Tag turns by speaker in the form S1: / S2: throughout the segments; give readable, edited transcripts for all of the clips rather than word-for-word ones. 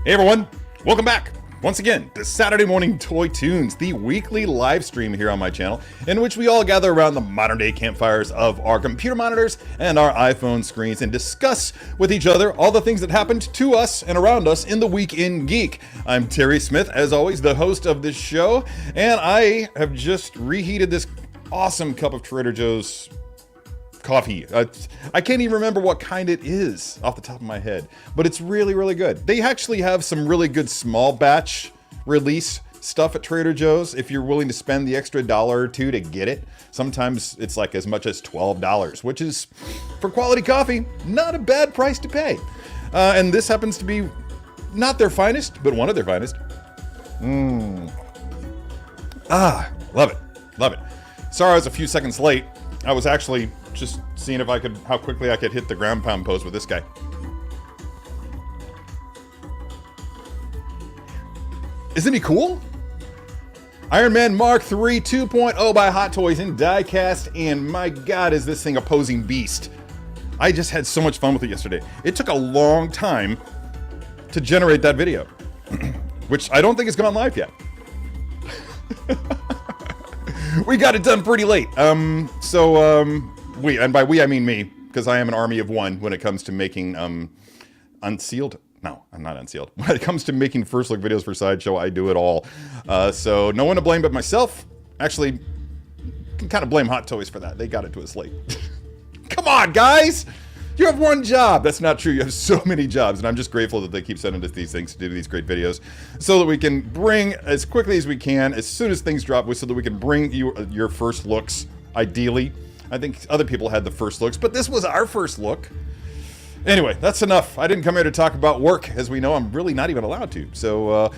S1: Hey everyone, welcome back once again to Saturday Morning Toytoons, the weekly live stream here on my channel, in which we all gather around the modern day campfires of our computer monitors and our iPhone screens and discuss with each other all the things that happened to us and around us in the week in geek. I'm Terry Smith, as always, the host of this show, and I have just reheated this awesome cup of Trader Joe's coffee. I can't even remember what kind it is off the top of my head, but it's really, really good. They actually have some really good small batch release stuff at Trader Joe's if you're willing to spend the extra $1 or $2 to get it. Sometimes it's like as much as $12, which is, for quality coffee, not a bad price to pay. And this happens to be not their finest, but one of their finest. Love it, love it. Sorry I was a few seconds late. I was actually just seeing if I could, how quickly I could hit the ground pound pose with this guy. Isn't he cool? Iron Man Mark III 2.0 by Hot Toys in die-cast, and my god, is this thing a posing beast. I just had so much fun with it yesterday. It took a long time to generate that video, which I don't think has gone live yet. We got it done pretty late. We, and by we I mean me, because I am an army of one when it comes to making unsealed. No, I'm not unsealed. When it comes to making first look videos for Sideshow, I do it all. So no one to blame but myself. Actually, can kind of blame Hot Toys for that. They got it to us late. Come on, guys! You have one job. That's not true. You have so many jobs, and I'm just grateful that they keep sending us these things to do these great videos so that we can bring, as quickly as we can, as soon as things drop, so that we can bring you your first looks, ideally. I think other people had the first looks, but this was our first look. Anyway, that's enough. I didn't come here to talk about work. As we know, I'm really not even allowed to. So,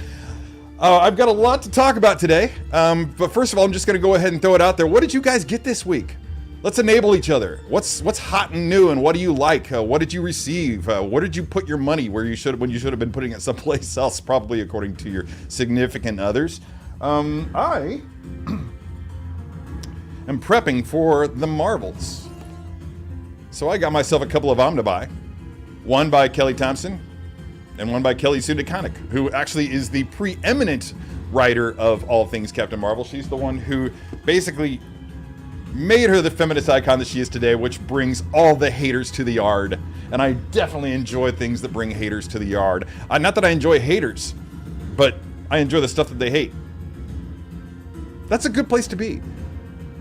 S1: I've got a lot to talk about today. But first of all, I'm just going to go ahead and throw it out there. What did you guys get this week? Let's enable each other. What's hot and new, and what do you like? What did you receive? Where did you put your money when you should have been putting it someplace else, probably according to your significant others? I am prepping for the Marvels. So I got myself a couple of Omnibuy. One by Kelly Thompson, and one by Kelly Sue DeConnick, who actually is the preeminent writer of all things Captain Marvel. She's the one who basically made her the feminist icon that she is today, which brings all the haters to the yard. And I definitely enjoy things that bring haters to the yard. Not that I enjoy haters, but I enjoy the stuff that they hate. That's a good place to be.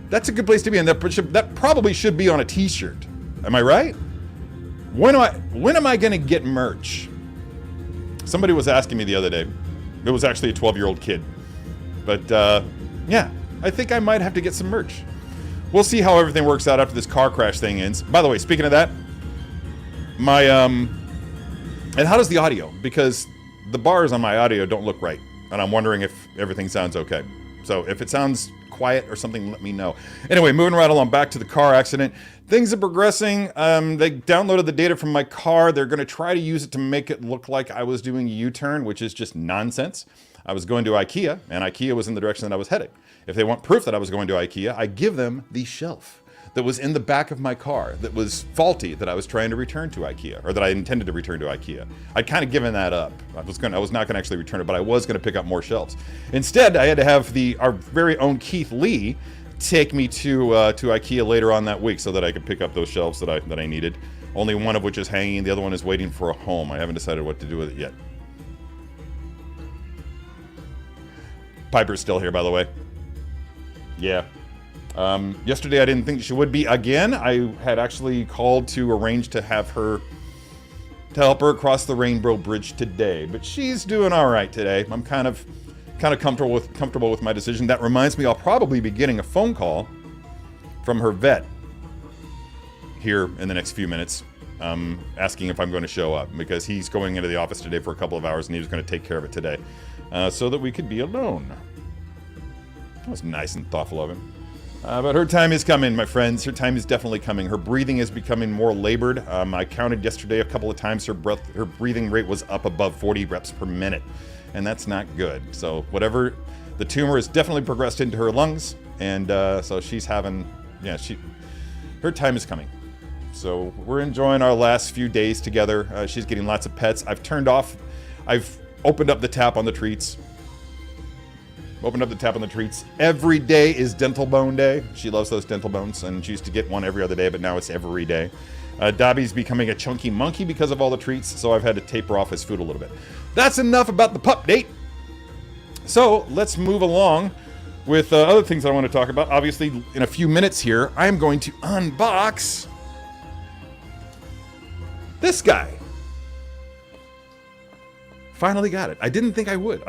S1: That's a good place to be, and that probably should be on a t-shirt. Am I right? When am I gonna get merch? Somebody was asking me the other day. It was actually a 12-year-old kid. But yeah, I think I might have to get some merch. We'll see how everything works out after this car crash thing ends. By the way, speaking of that, my and how does the audio? Because the bars on my audio don't look right, and I'm wondering if everything sounds okay. So if it sounds quiet or something, let me know. Anyway, moving right along, back to the car accident. Things are progressing. They downloaded the data from my car. They're going to try to use it to make it look like I was doing a U-turn, which is just nonsense. I was going to IKEA, and IKEA was in the direction that I was heading. If they want proof that I was going to IKEA, I give them the shelf that was in the back of my car that was faulty, that I was trying to return to IKEA, or that I intended to return to IKEA. I'd kind of given that up. I was not gonna actually return it, but I was gonna pick up more shelves. Instead, I had to have our very own Keith Lee take me to IKEA later on that week so that I could pick up those shelves that I needed. Only one of which is hanging, the other one is waiting for a home. I haven't decided what to do with it yet. Piper's still here, by the way. Yeah. Yesterday I didn't think she would be again. I had actually called to arrange to help her cross the Rainbow Bridge today, but she's doing all right today. I'm kind of comfortable with my decision. That reminds me, I'll probably be getting a phone call from her vet here in the next few minutes, asking if I'm going to show up, because he's going into the office today for a couple of hours and he was going to take care of it today, so that we could be alone. That was nice and thoughtful of him. But her time is coming, my friends. Her time is definitely coming. Her breathing is becoming more labored. I counted yesterday a couple of times. Her breathing rate was up above 40 reps per minute, and that's not good. So whatever, the tumor has definitely progressed into her lungs, and so she's having, yeah, her time is coming. So we're enjoying our last few days together. She's getting lots of pets. I've Opened up the tap on the treats. Opened up the tap on the treats. Every day is dental bone day. She loves those dental bones, and she used to get one every other day, but now it's every day. Dobby's becoming a chunky monkey because of all the treats, so I've had to taper off his food a little bit. That's enough about the pup date. So let's move along with other things that I want to talk about. Obviously, in a few minutes here, I'm going to unbox this guy. Finally got it. I didn't think I would.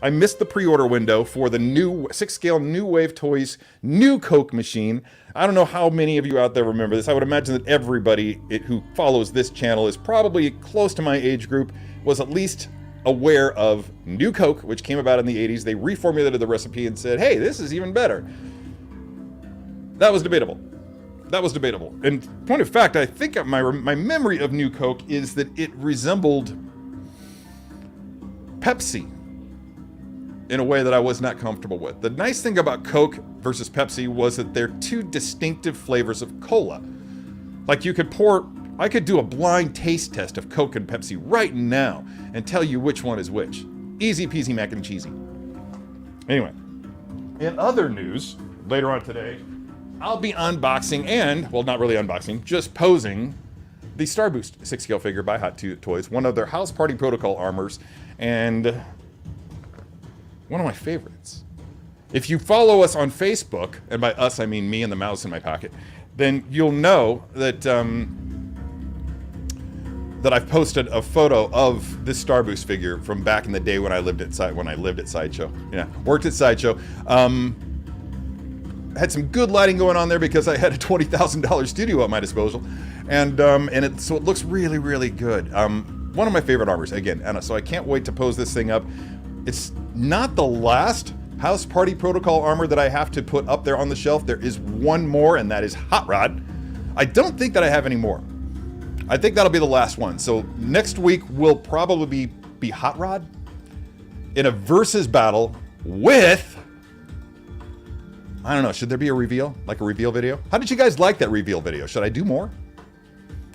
S1: I missed the pre-order window for the new 6-scale New Wave Toys new Coke machine. I don't know how many of you out there remember this. I would imagine that everybody who follows this channel is probably close to my age group, was at least aware of New Coke, which came about in the 80s. They reformulated the recipe and said, hey, this is even better. That was debatable. That was debatable. And point of fact, I think my memory of New Coke is that it resembled Pepsi in a way that I was not comfortable with. The nice thing about Coke versus Pepsi was that they're two distinctive flavors of cola. Like I could do a blind taste test of Coke and Pepsi right now and tell you which one is which. Easy peasy mac and cheesy. Anyway, in other news, later on today, I'll be unboxing and, well, not really unboxing, just posing the Starboost 6-scale figure by Hot Toys, one of their House Party Protocol armors, and one of my favorites. If you follow us on Facebook, and by us I mean me and the mouse in my pocket, then you'll know that that I've posted a photo of this Starboost figure from back in the day when I lived at Sideshow. Yeah, worked at Sideshow. Had some good lighting going on there because I had a $20,000 studio at my disposal, so it looks really, really good. One of my favorite armors, again, and so I can't wait to pose this thing up. It's not the last House Party Protocol armor that I have to put up there on the shelf. There is one more, and that is Hot Rod. I don't think that I have any more. I think that'll be the last one. So next week will probably be Hot Rod in a versus battle with, I don't know, should there be a reveal? Like a reveal video? How did you guys like that reveal video? Should I do more?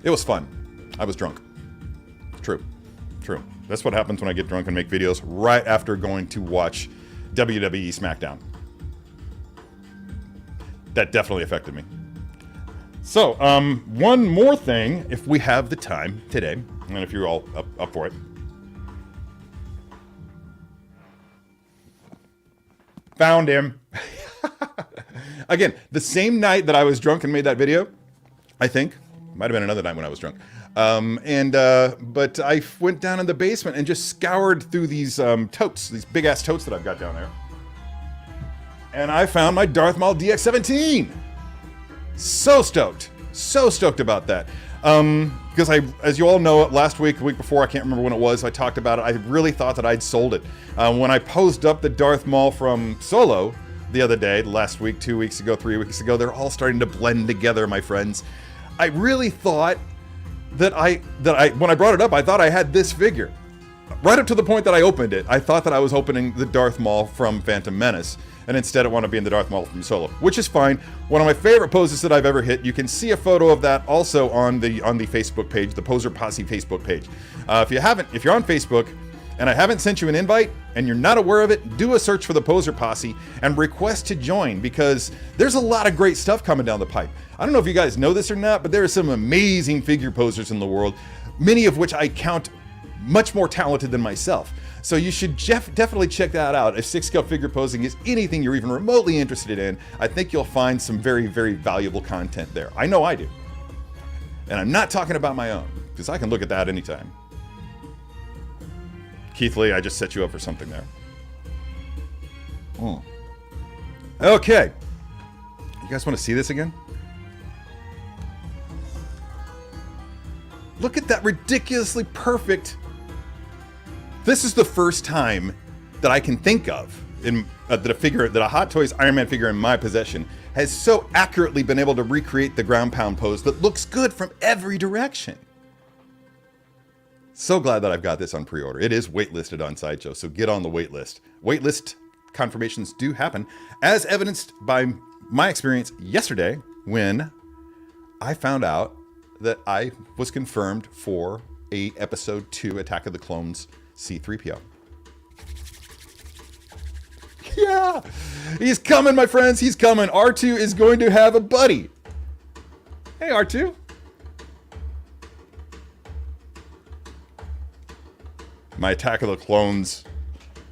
S1: It was fun. I was drunk. True. That's what happens when I get drunk and make videos right after going to watch WWE SmackDown. That definitely affected me. So, one more thing, if we have the time today, and if you're all up for it. Found him. Again, the same night that I was drunk and made that video, I think. Might have been another night when I was drunk. But I went down in the basement and just scoured through these totes, these big ass totes that I've got down there. And I found my Darth Maul DX-17. So stoked about that. Because as you all know, last week, the week before, I can't remember when it was, I talked about it. I really thought that I'd sold it. When I posed up the Darth Maul from Solo the other day, last week, 2 weeks ago, 3 weeks ago, they're all starting to blend together, my friends. I really thought that when I brought it up, I thought I had this figure. Right up to the point that I opened it, I thought that I was opening the Darth Maul from Phantom Menace, and instead it wound up being the Darth Maul from Solo, which is fine. One of my favorite poses that I've ever hit. You can see a photo of that also on the Facebook page, the Poser Posse Facebook page. If you're on Facebook and I haven't sent you an invite and you're not aware of it, do a search for the Poser Posse and request to join, because there's a lot of great stuff coming down the pipe. I don't know if you guys know this or not, but there are some amazing figure posers in the world, many of which I count much more talented than myself. So you should definitely check that out. If 6-scale figure posing is anything you're even remotely interested in, I think you'll find some very, very valuable content there. I know I do. And I'm not talking about my own, because I can look at that anytime. Keith Lee, I just set you up for something there. Okay. You guys want to see this again? Look at that ridiculously perfect. This is the first time that I can think of that a Hot Toys Iron Man figure in my possession has so accurately been able to recreate the ground pound pose that looks good from every direction. So glad that I've got this on pre-order. It is waitlisted on Sideshow, so get on the wait list. Waitlist confirmations do happen, as evidenced by my experience yesterday when I found out that I was confirmed for a Episode 2 Attack of the Clones C-3PO. Yeah, he's coming, my friends. He's coming. R2 is going to have a buddy. Hey, R2. My Attack of the Clones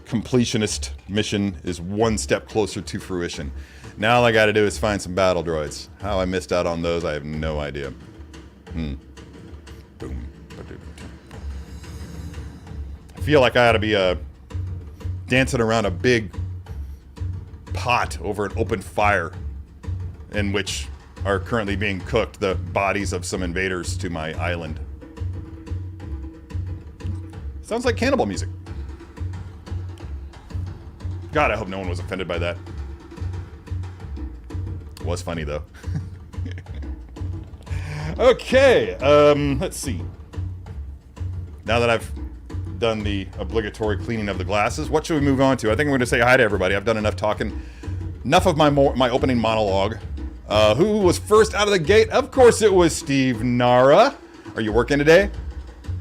S1: completionist mission is one step closer to fruition. Now all I gotta do is find some battle droids. How I missed out on those, I have no idea. Boom. I feel like I ought to be dancing around a big pot over an open fire in which are currently being cooked the bodies of some invaders to my island. Sounds like cannibal music. God, I hope no one was offended by that. It was funny, though. Okay, let's see. Now that I've done the obligatory cleaning of the glasses, what should we move on to? I think I'm going to say hi to everybody. I've done enough talking. Enough of my opening monologue. Who was first out of the gate? Of course it was Steve Nahra. Are you working today?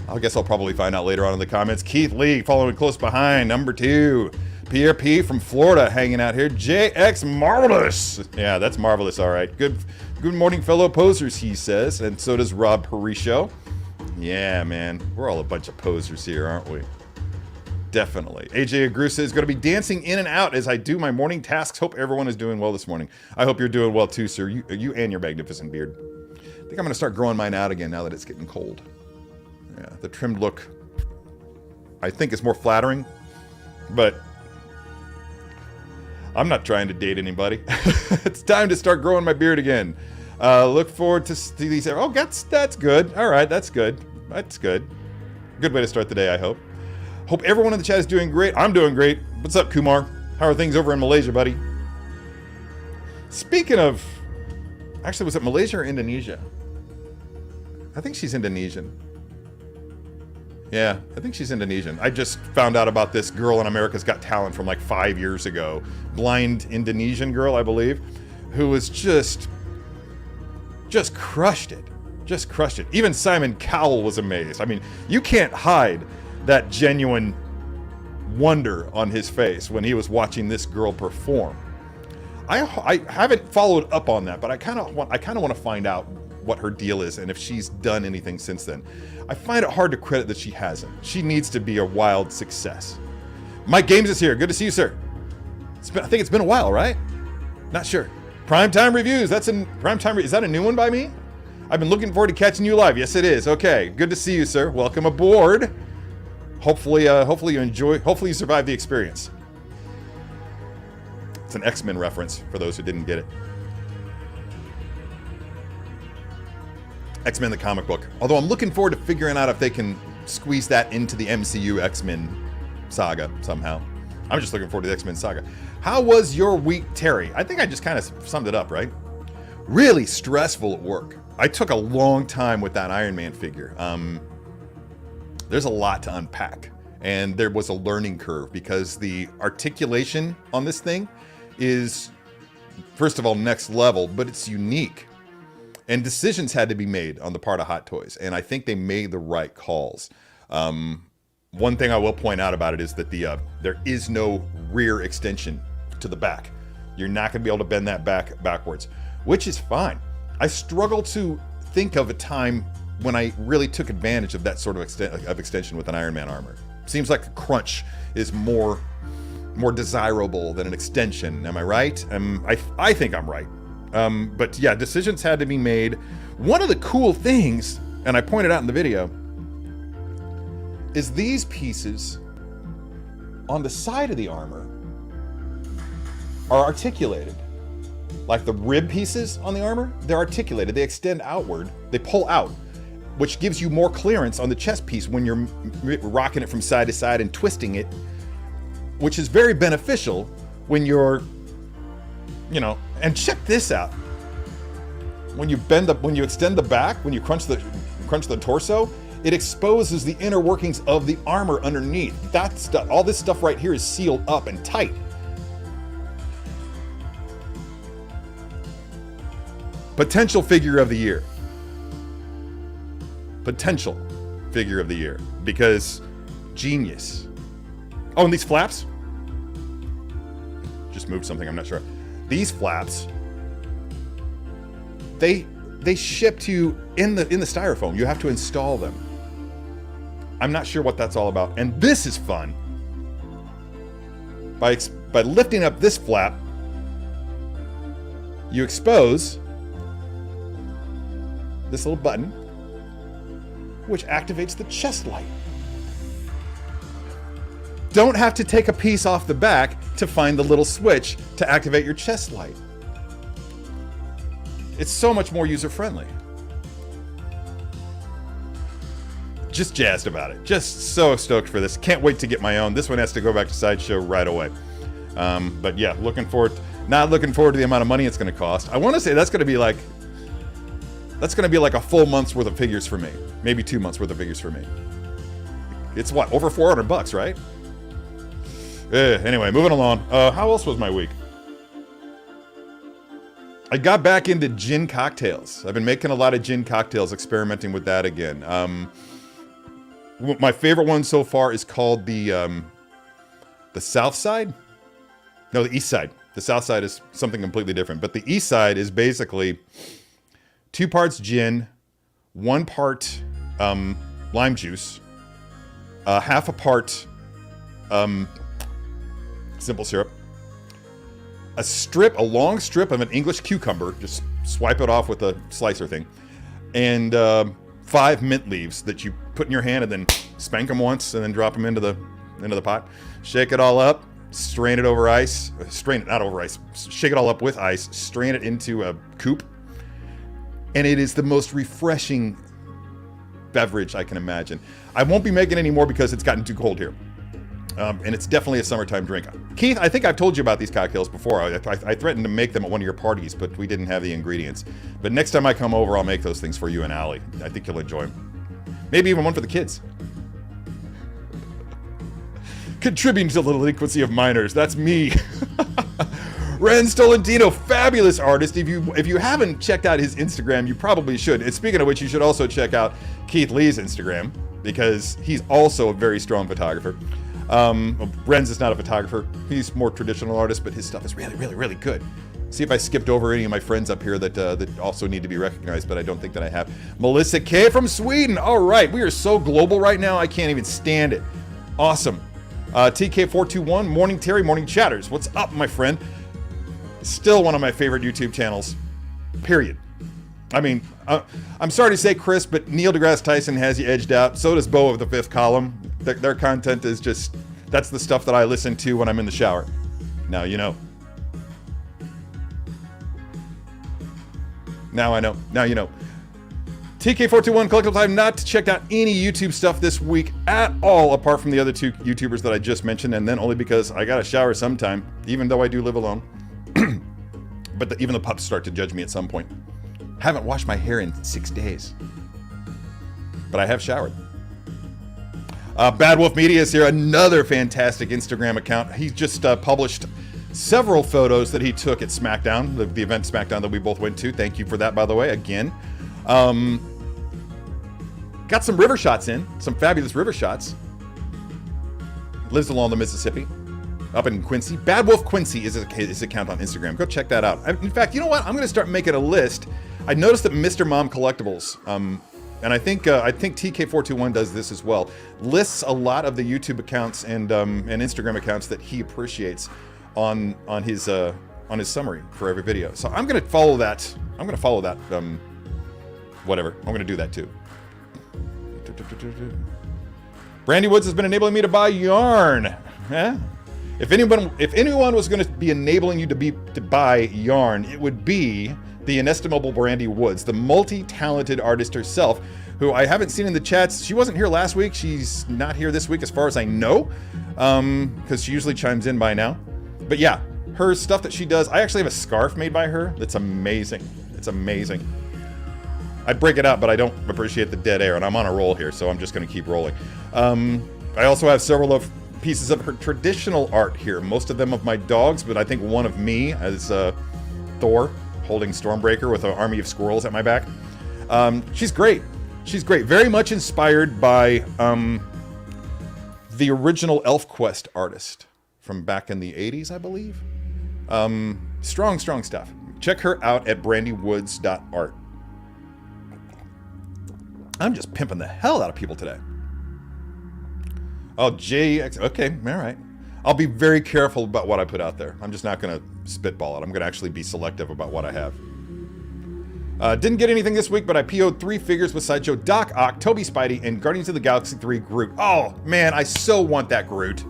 S1: I guess I'll probably find out later on in the comments. Keith Lee following close behind, number 2. Pierre P from Florida hanging out here. JX Marvelous. Yeah, that's marvelous, all right. Good morning, fellow posers, he says. And so does Rob Perisho. Yeah, man. We're all a bunch of posers here, aren't we? Definitely. AJ Agrusa is going to be dancing in and out as I do my morning tasks. Hope everyone is doing well this morning. I hope you're doing well too, sir. You and your magnificent beard. I think I'm going to start growing mine out again now that it's getting cold. Yeah, the trimmed look, I think, is more flattering, but I'm not trying to date anybody. It's time to start growing my beard again. Look forward to these. Oh, that's good. All right, that's good. That's good. Good way to start the day, I hope. Hope everyone in the chat is doing great. I'm doing great. What's up, Kumar? How are things over in Malaysia, buddy? Speaking of, actually, was it Malaysia or Indonesia? I think she's Indonesian. Yeah, I think she's Indonesian. I just found out about this girl in America's Got Talent from like 5 years ago. Blind Indonesian girl, I believe, who was just crushed it. Just crushed it. Even Simon Cowell was amazed. I mean, you can't hide that genuine wonder on his face when he was watching this girl perform. I haven't followed up on that, but I kind of want to find out what her deal is and if she's done anything since then. I find it hard to credit that she hasn't. She needs to be a wild success. Mike Games is here. Good to see you, sir. I think it's been a while, right? Not sure. Primetime Reviews. That's in Primetime. Is that a new one by me? I've been looking forward to catching you live. Yes, it is. Okay. Good to see you, sir. Welcome aboard. Hopefully you enjoy. Hopefully you survive the experience. It's an X-Men reference for those who didn't get it. X-Men the comic book. Although I'm looking forward to figuring out if they can squeeze that into the MCU X-Men saga somehow. I'm just looking forward to the X-Men saga. How was your week, Terry? I think I just kind of summed it up, right? Really stressful at work. I took a long time with that Iron Man figure. There's a lot to unpack. And there was a learning curve because the articulation on this thing is, first of all, next level, but it's unique. And decisions had to be made on the part of Hot Toys, and I think they made the right calls. One thing I will point out about it is that there is no rear extension to the back. You're not going to be able to bend that backwards, which is fine. I struggle to think of a time when I really took advantage of that sort of extension with an Iron Man armor. Seems like a crunch is more desirable than an extension. Am I right? I think I'm right. But yeah, decisions had to be made. One of the cool things, and I pointed out in the video, is these pieces on the side of the armor are articulated. Like the rib pieces on the armor, they're articulated. They extend outward. They pull out, which gives you more clearance on the chest piece when you're rocking it from side to side and twisting it, which is very beneficial when you're, and check this out. When you extend the back, when you crunch the torso, it exposes the inner workings of the armor underneath. That stuff, all this stuff right here is sealed up and tight. Potential figure of the year. Potential figure of the year. Because genius. Oh, and these flaps? just moved something, I'm not sure. These flaps, they ship to you in the styrofoam. You have to install them. I'm not sure what that's all about. And this is fun. By lifting up this flap, you expose this little button, which activates the chest light. Don't have to take a piece off the back to find the little switch to activate your chest light. It's so much more user-friendly. Just jazzed about it. Just so stoked for this. Can't wait to get my own. This one has to go back to Sideshow right away. But yeah, not looking forward to the amount of money it's going to cost. I want to say that's going to be like a full month's worth of figures for me. Maybe 2 months worth of figures for me. It's what, over $400, right? Anyway, moving along. How else was my week? I got back into gin cocktails. I've been making a lot of gin cocktails, experimenting with that again. My favorite one so far is called the South Side. No, the East Side. The South Side is something completely different. But the East Side is basically 2 parts gin, 1 part lime juice, half a part simple syrup, a long strip of an English cucumber, just swipe it off with a slicer thing, and 5 mint leaves that you put in your hand and then spank them once and then drop them into the pot. Shake it all up, strain it over ice, not over ice, shake it all up with ice, strain it into a coupe, and it is the most refreshing beverage I can imagine. I won't be making any more because it's gotten too cold here. And it's definitely a summertime drink. Keith, I think I've told you about these cocktails before. I threatened to make them at one of your parties, but we didn't have the ingredients. But next time I come over, I'll make those things for you and Allie. I think you'll enjoy them. Maybe even one for the kids. Contributing to the delinquency of minors. That's me. Ren Stolentino, fabulous artist. If you haven't checked out his Instagram, you probably should. And speaking of which, you should also check out Keith Lee's Instagram, because he's also a very strong photographer. Renz is not a photographer. He's more traditional artist, but his stuff is really, really, really good. See if I skipped over any of my friends up here that also need to be recognized, but I don't think that I have. Melissa K from Sweden. All right, we are so global right now, I can't even stand it. Awesome. TK421, Morning Terry, Morning Chatters. What's up, my friend? Still one of my favorite YouTube channels, period. I mean, I'm sorry to say, Chris, but Neil deGrasse Tyson has you edged out. So does Bo of the Fifth Column. Their content is just, that's the stuff that I listen to when I'm in the shower. Now you know. Now I know. Now you know. TK421 Collectibles. I have not checked out any YouTube stuff this week at all, apart from the other 2 YouTubers that I just mentioned, and then only because I gotta shower sometime, even though I do live alone. But even the pups start to judge me at some point. Haven't washed my hair in 6 days, but I have showered. Bad Wolf Media is here, another fantastic Instagram account. He's just published several photos that he took at SmackDown, the event SmackDown that we both went to. Thank you for that, by the way, again. Got some river shots in, some fabulous river shots. Lives along the Mississippi, up in Quincy. Bad Wolf Quincy is his account on Instagram. Go check that out. In fact, you know what? I'm going to start making a list. I noticed that Mr. Mom Collectibles, and I think TK421 does this as well, lists a lot of the YouTube accounts and Instagram accounts that he appreciates on his summary for every video. So I'm going to follow that. Whatever. I'm going to do that too. Brandy Woods has been enabling me to buy yarn. Huh? If anyone was going to be enabling you to buy yarn, it would be the inestimable Brandy Woods, the multi-talented artist herself, who I haven't seen in the chats. She wasn't here last week. She's not here this week as far as I know, because she usually chimes in by now. But yeah, her stuff that she does, I actually have a scarf made by her that's amazing. It's amazing. I'd break it out, but I don't appreciate the dead air, and I'm on a roll here, so I'm just going to keep rolling. I also have several of pieces of her traditional art here, most of them of my dogs, but I think one of me as Thor holding Stormbreaker with an army of squirrels at my back. She's great. She's great. Very much inspired by the original ElfQuest artist from back in the 80s, I believe. Strong stuff. Check her out at brandywoods.art. I'm just pimping the hell out of people today. Oh, JX. Okay, all right. I'll be very careful about what I put out there. I'm just not going to spitball it. I'm going to actually be selective about what I have. Didn't get anything this week, but I PO'd 3 figures with Sideshow Doc Ock, Toby Spidey, and Guardians of the Galaxy 3 Groot. Oh, man, I so want that Groot.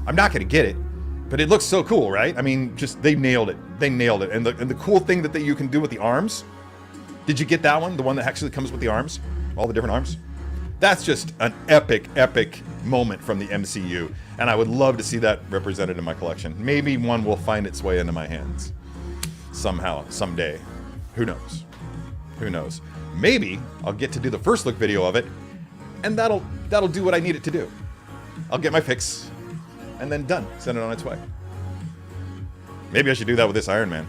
S1: I'm not going to get it, but it looks so cool, right? I mean, just, they nailed it. They nailed it. And the cool thing that you can do with the arms, did you get that one? The one that actually comes with the arms? All the different arms? That's just an epic moment from the MCU. And I would love to see that represented in my collection. Maybe one will find its way into my hands. Somehow, someday. Who knows? Who knows? Maybe I'll get to do the first look video of it, and that'll do what I need it to do. I'll get my fix, and then done. Send it on its way. Maybe I should do that with this Iron Man.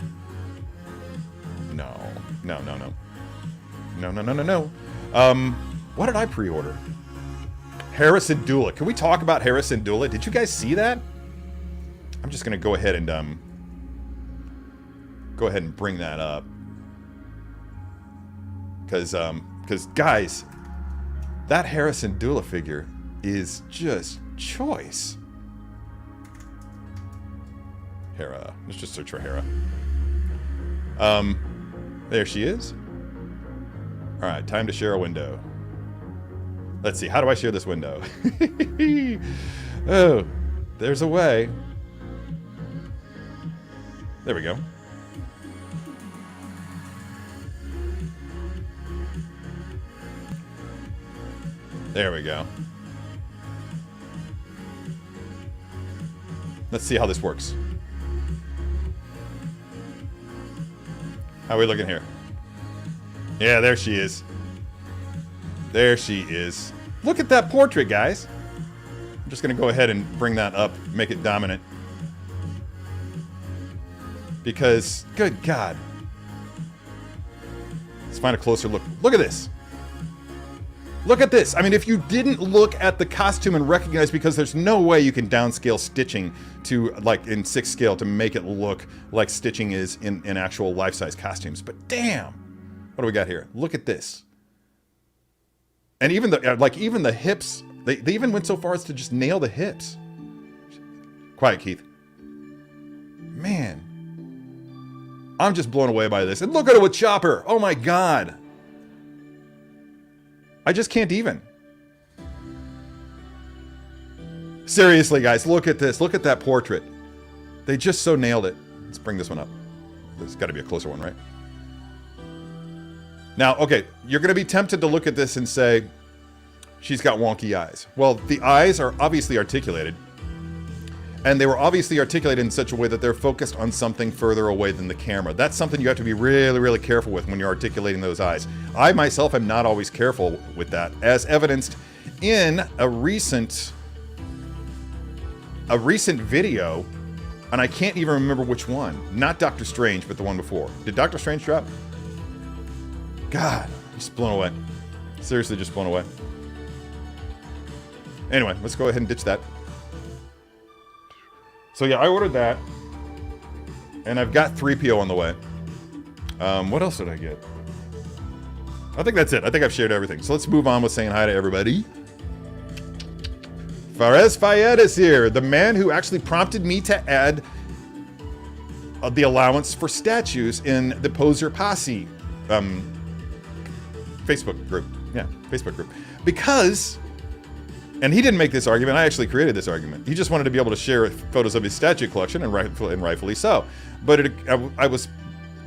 S1: No. What did I pre-order? Harrison Dula. Can we talk about Harrison Dula? Did you guys see that? I'm just gonna go ahead and bring that up. Because guys, that Harrison Dula figure is just choice. Hera. Let's just search for Hera. There she is. All right, time to share a window. Let's see, how do I share this window? Oh, there's a way. There we go. There we go. Let's see how this works. How are we looking here? Yeah, there she is. There she is. Look at that portrait, guys. I'm just going to go ahead and bring that up, make it dominant. Because, good God. Let's find a closer look. Look at this. Look at this. I mean, if you didn't look at the costume and recognize, because there's no way you can downscale stitching to, like, in 6 scale to make it look like stitching is in actual life-size costumes. But damn. What do we got here? Look at this. And even the hips, they even went so far as to just nail the hips. Quiet, Keith. Man. I'm just blown away by this. And look at it with Chopper. Oh my God. I just can't even. Seriously, guys, look at this. Look at that portrait. They just so nailed it. Let's bring this one up. There's got to be a closer one, right? Now, okay, you're going to be tempted to look at this and say, she's got wonky eyes. Well, the eyes are obviously articulated. And they were obviously articulated in such a way that they're focused on something further away than the camera. That's something you have to be really, really careful with when you're articulating those eyes. I myself am not always careful with that, as evidenced in a recent video, and I can't even remember which one. Not Doctor Strange, but the one before. Did Doctor Strange drop? God, just blown away. Seriously, just blown away. Anyway, let's go ahead and ditch that. So yeah, I ordered that. And I've got 3PO on the way. What else did I get? I think that's it. I think I've shared everything. So let's move on with saying hi to everybody. Farès Fayad is here. The man who actually prompted me to add the allowance for statues in the Poser Posse Facebook group. Yeah, Facebook group. Because, and he didn't make this argument, I actually created this argument. He just wanted to be able to share photos of his statue collection, and rightfully so. But I was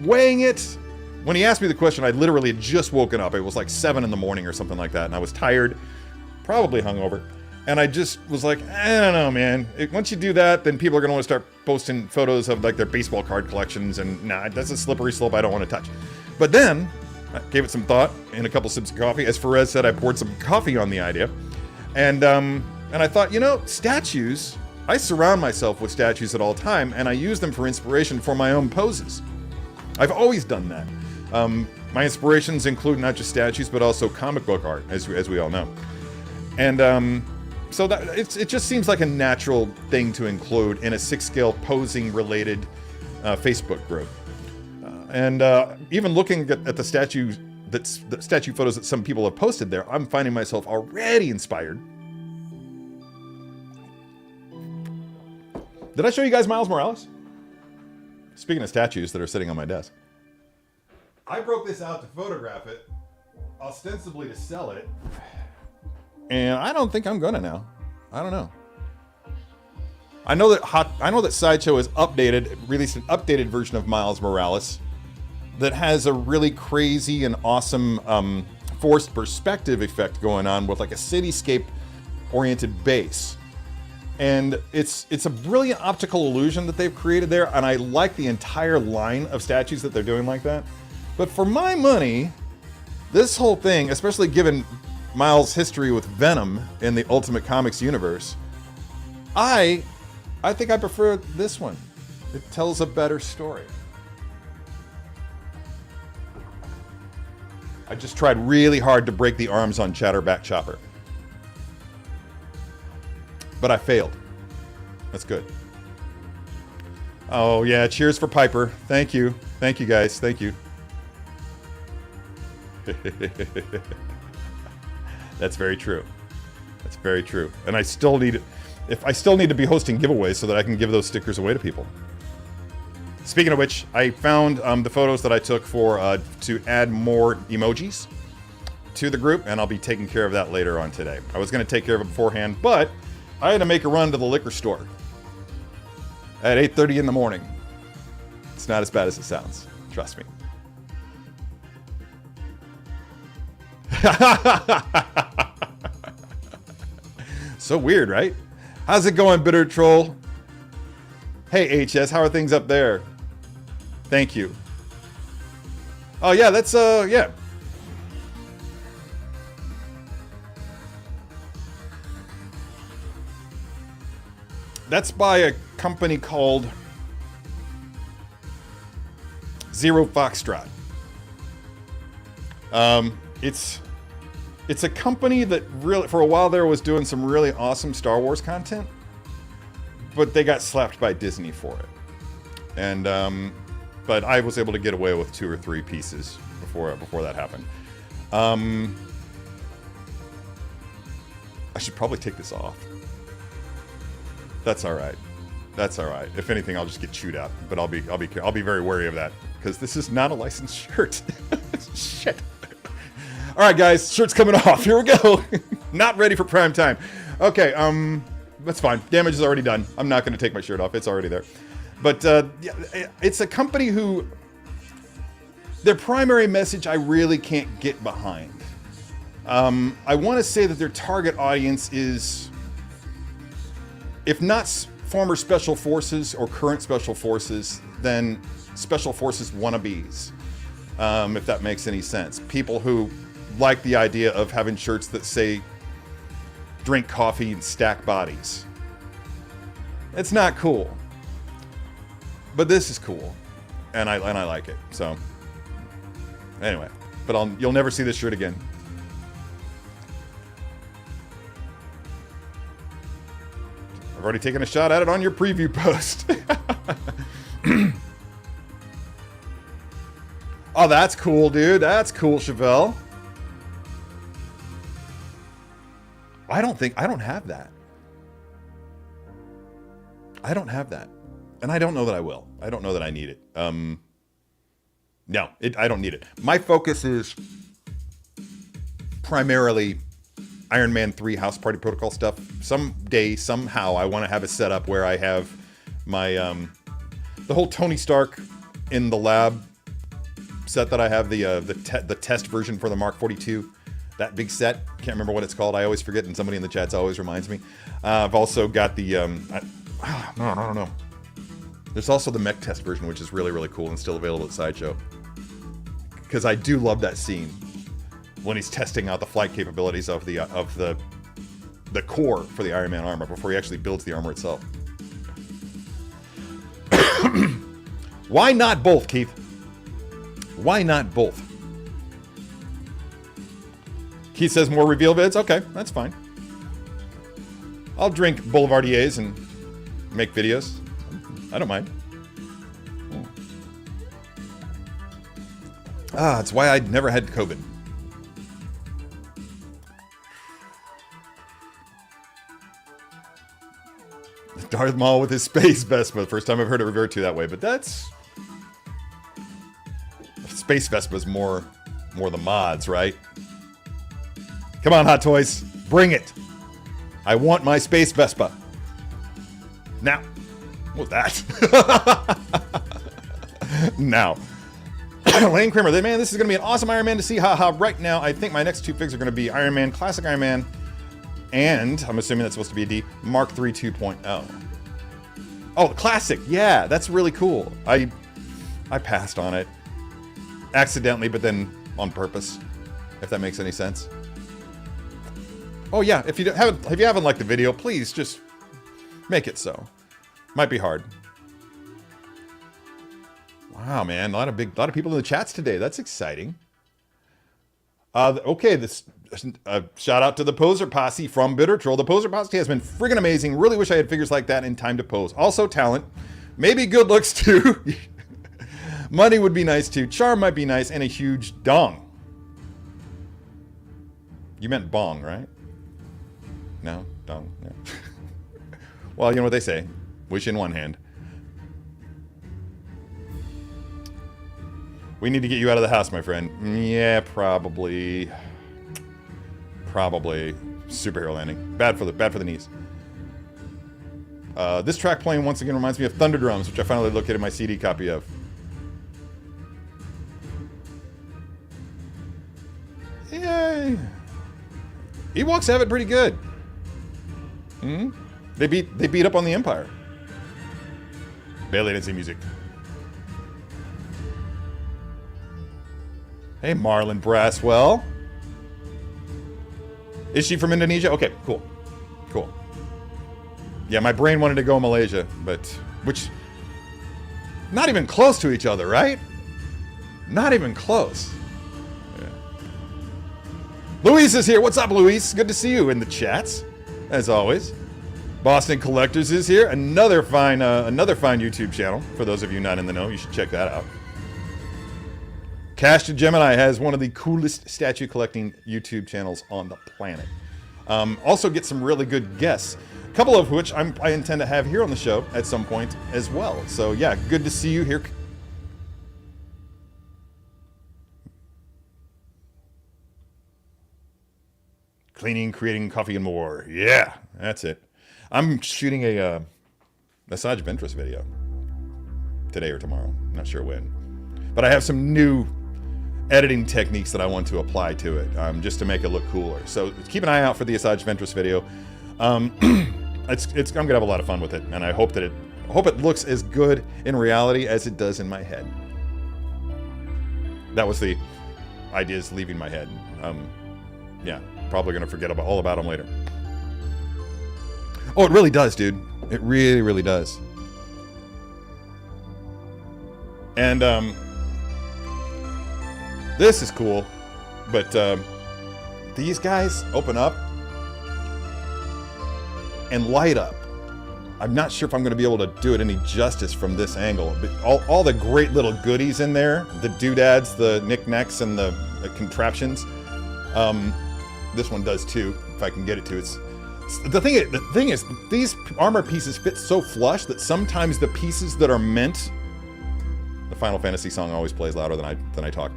S1: weighing it. When he asked me the question, I literally had just woken up. It was like 7 in the morning or something like that, and I was tired, probably hungover. And I just was like, I don't know, man. Once you do that, then people are going to want to start posting photos of like their baseball card collections, and nah, that's a slippery slope I don't want to touch. But then I gave it some thought and a couple sips of coffee. As Farès said, I poured some coffee on the idea. And I thought, you know, statues, I surround myself with statues at all time, and I use them for inspiration for my own poses. I've always done that. My inspirations include not just statues, but also comic book art, as we all know. And so that it just seems like a natural thing to include in a 6 scale posing related Facebook group. And even looking at the statue photos that some people have posted there, I'm finding myself already inspired. Did I show you guys Miles Morales? Speaking of statues that are sitting on my desk. I broke this out to photograph it, ostensibly to sell it, and I don't think I'm gonna now. I don't know. I know that Sideshow has released an updated version of Miles Morales that has a really crazy and awesome forced perspective effect going on with like a cityscape oriented base. And it's a brilliant optical illusion that they've created there, and I like the entire line of statues that they're doing like that. But for my money, this whole thing, especially given Miles' history with Venom in the Ultimate Comics universe, I think I prefer this one. It tells a better story. I just tried really hard to break the arms on Chatterback Chopper. But I failed. That's good. Oh, yeah. Cheers for Piper. Thank you. Thank you, guys. Thank you. That's very true. That's very true. And I still need to be hosting giveaways so that I can give those stickers away to people. Speaking of which, I found the photos that I took to add more emojis to the group, and I'll be taking care of that later on today. I was going to take care of it beforehand, but I had to make a run to the liquor store at 8:30 in the morning. It's not as bad as it sounds. Trust me. So weird, right? How's it going, Bitter Troll? Hey, HS, how are things up there? Thank you. Oh, yeah, that's, yeah. That's by a company called Zero Foxtrot. It's a company that really, for a while there, was doing some really awesome Star Wars content, but they got slapped by Disney for it. And but I was able to get away with 2 or 3 pieces before that happened. I should probably take this off. That's all right. That's all right. If anything, I'll just get chewed out. But I'll be very wary of that because this is not a licensed shirt. Shit. All right, guys, shirt's coming off. Here we go. Not ready for prime time. Okay, that's fine. Damage is already done. I'm not going to take my shirt off. It's already there. But yeah, it's a company who their primary message I really can't get behind. I want to say that their target audience is, if not former Special Forces or current Special Forces, then Special Forces wannabes, if that makes any sense. People who like the idea of having shirts that say, drink coffee and stack bodies. It's not cool. But this is cool. And I like it. So, anyway. But you'll never see this shirt again. I've already taken a shot at it on your preview post. Oh, that's cool, dude. That's cool, Chevelle. I don't have that. I don't have that. And I don't know that I will. I don't know that I need it. No, I don't need it. My focus is primarily Iron Man 3 House Party Protocol stuff. Someday, somehow, I want to have it set up where I have my, the whole Tony Stark in the lab set that I have, the test version for the Mark 42. That big set. Can't remember what it's called. I always forget, and somebody in the chats always reminds me. I've also got the, I don't know. There's also the mech test version, which is really, really cool and still available at Sideshow. Because I do love that scene when he's testing out the flight capabilities of the core for the Iron Man armor before he actually builds the armor itself. Why not both, Keith? Why not both? Keith says more reveal vids. Okay, that's fine. I'll drink Boulevardiers and make videos. I don't mind. That's why I'd never had COVID. Darth Maul with his space Vespa. First time I've heard it referred to that way, but that's... Space Vespa's more the mods, right? Come on, Hot Toys. Bring it. I want my Space Vespa. Now. What was that? Now. Lane Kramer, man, this is going to be an awesome Iron Man to see. Haha. Right now, I think my next two figs are going to be Iron Man, Classic Iron Man, and I'm assuming that's supposed to be a D, Mark III 2.0. Oh, Classic. Yeah, that's really cool. I passed on it. Accidentally, but then on purpose, if that makes any sense. Oh yeah, if you haven't liked the video, please just make it so. Might be hard. Wow, man, a lot of people in the chats today. That's exciting. Okay, this shout out to the Poser Posse from Bitter Troll. The Poser Posse has been friggin' amazing. Really wish I had figures like that in time to pose. Also talent, maybe good looks too. Money would be nice too. Charm might be nice, and a huge dong. You meant bong, right? No? Dong. Yeah. Well, you know what they say. Wish in one hand. We need to get you out of the house, my friend. Yeah, probably. Probably. Superhero landing. Bad for the knees. This track playing once again reminds me of Thunder Drums, which I finally located my CD copy of. Yay! Ewoks have it pretty good. They beat up on the Empire. Barely didn't see music. Hey, Marlon Braswell. Is she from Indonesia? Okay, cool. Cool. Yeah, my brain wanted to go Malaysia, but which not even close to each other, right? Not even close. Luis is here. What's up, Luis? Good to see you in the chats, as always. Boston Collectors is here. Another fine YouTube channel. For those of you not in the know, you should check that out. Cash to Gemini has one of the coolest statue collecting YouTube channels on the planet. Also get some really good guests, a couple of which I intend to have here on the show at some point as well. So yeah, good to see you here. Cleaning, creating, coffee, and more. Yeah, that's it. I'm shooting a massage of interest video today or tomorrow. Not sure when. But I have some new editing techniques that I want to apply to it, just to make it look cooler. So keep an eye out for the Asajj Ventress video. I'm gonna have a lot of fun with it, and I hope it looks as good in reality as it does in my head. That was the ideas leaving my head. Yeah, probably gonna forget all about them later. Oh, it really does, dude. It really, really does. And this is cool, but these guys open up and light up. I'm not sure if I'm going to be able to do it any justice from this angle, but all the great little goodies in there, the doodads, the knickknacks, and the contraptions. This one does too, if I can get it to. The thing is, these armor pieces fit so flush that sometimes the pieces that are meant, the Final Fantasy song always plays louder than I talk.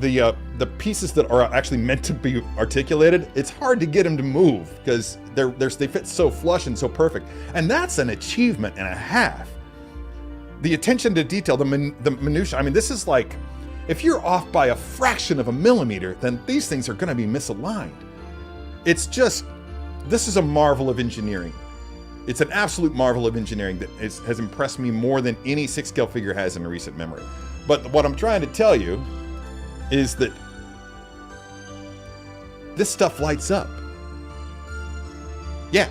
S1: The pieces that are actually meant to be articulated, it's hard to get them to move because they fit so flush and so perfect, and that's an achievement and a half. The attention to detail, the minutia. I mean, this is like, if you're off by a fraction of a millimeter, then these things are going to be misaligned. It's just, this is a marvel of engineering. It's an absolute marvel of engineering that has impressed me more than any 6-scale figure has in recent memory. But what I'm trying to tell you is that this stuff lights up. Yeah.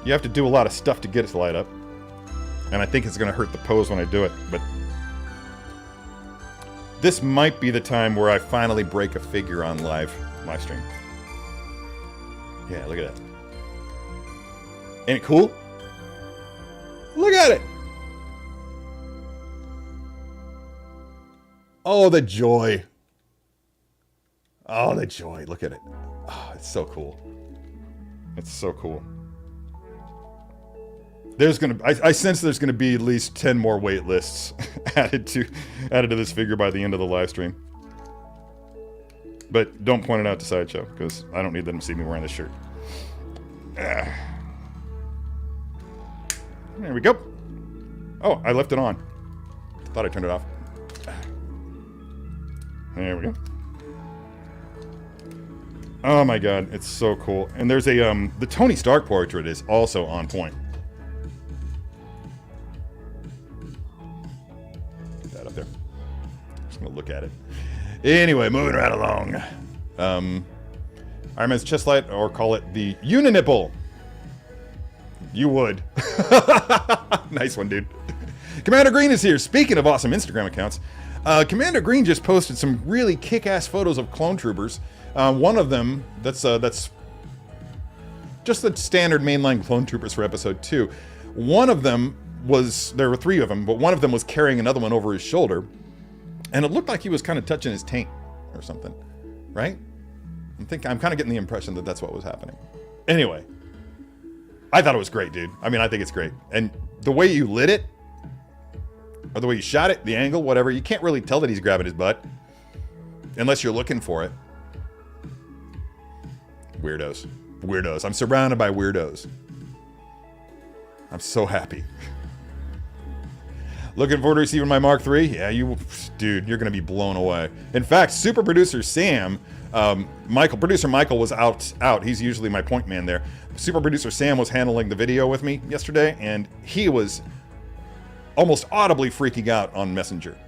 S1: You have to do a lot of stuff to get it to light up. And I think it's going to hurt the pose when I do it, but this might be the time where I finally break a figure on live stream. Yeah, look at that. Ain't it cool? Look at it! Oh, the joy. Oh, the joy. Look at it. Oh, it's so cool. It's so cool. There's gonna, I sense there's gonna be at least 10 more wait lists added to this figure by the end of the live stream. But don't point it out to Sideshow, because I don't need them to see me wearing this shirt. There we go. Oh, I left it on. Thought I turned it off. There we go. Oh my god, it's so cool. And there's a, the Tony Stark portrait is also on point. Get that up there. Just gonna look at it. Anyway, moving right along. Iron Man's chest light, or call it the Uninipple. You would. Nice one, dude. Commander Green is here. Speaking of awesome Instagram accounts, Commander Green just posted some really kick-ass photos of clone troopers. One of them, that's just the standard mainline clone troopers for episode 2. One of them was, there were 3 of them, but one of them was carrying another one over his shoulder. And it looked like he was kind of touching his taint or something, right? I'm kind of getting the impression that that's what was happening. Anyway, I thought it was great, dude. I mean, I think it's great. And the way you lit it, or the way you shot it, the angle, whatever, you can't really tell that he's grabbing his butt. Unless you're looking for it. Weirdos. Weirdos. I'm surrounded by weirdos. I'm so happy. Looking forward to receiving my Mark III? Yeah, dude, you're going to be blown away. In fact, super producer Sam, producer Michael was out. He's usually my point man there. Super producer Sam was handling the video with me yesterday, and he was almost audibly freaking out on Messenger.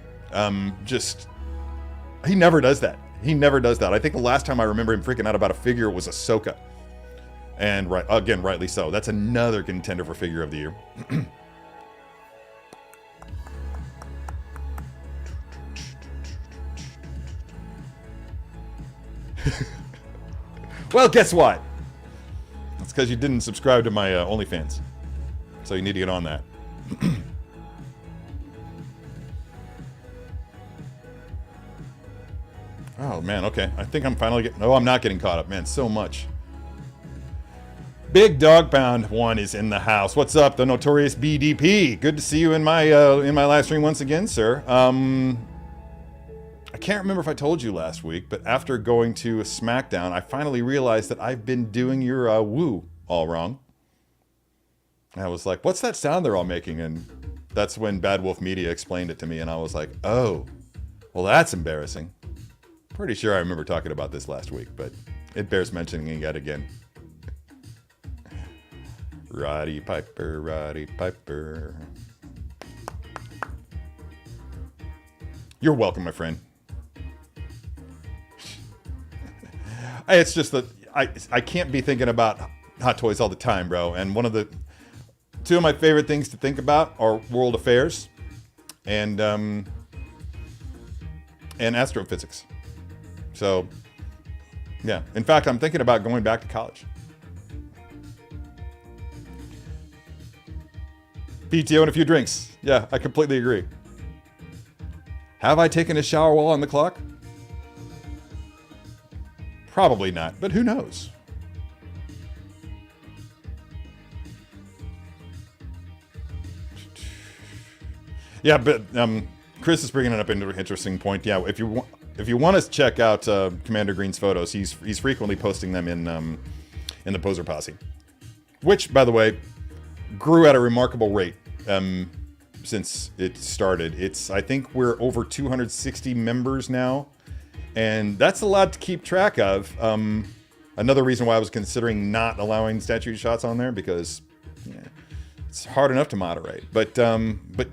S1: He never does that. He never does that. I think the last time I remember him freaking out about a figure was Ahsoka. And rightly so. That's another contender for figure of the year. Well, guess what? That's because you didn't subscribe to my OnlyFans. So you need to get on that. Oh, man, okay. I think I'm finally getting... Oh, I'm not getting caught up, man. So much. Big Dog Pound 1 is in the house. What's up, the notorious BDP? Good to see you in my live stream once again, sir. I can't remember if I told you last week, but after going to a SmackDown, I finally realized that I've been doing your woo all wrong. And I was like, what's that sound they're all making? And that's when Bad Wolf Media explained it to me, and I was like, oh, well, that's embarrassing. Pretty sure I remember talking about this last week, but it bears mentioning yet again. Roddy Piper, Roddy Piper. You're welcome, my friend. It's just that I can't be thinking about Hot Toys all the time, bro. And two of my favorite things to think about are world affairs and astrophysics. So, yeah. In fact, I'm thinking about going back to college. PTO and a few drinks. Yeah, I completely agree. Have I taken a shower while on the clock? Probably not, but who knows? Yeah, but Chris is bringing it up into an interesting point. Yeah, if you want to check out Commander Green's photos, he's frequently posting them in the Poser Posse, which, by the way, grew at a remarkable rate since it started. I think we're over 260 members now, and that's a lot to keep track of. Another reason why I was considering not allowing statue shots on there, because it's hard enough to moderate. But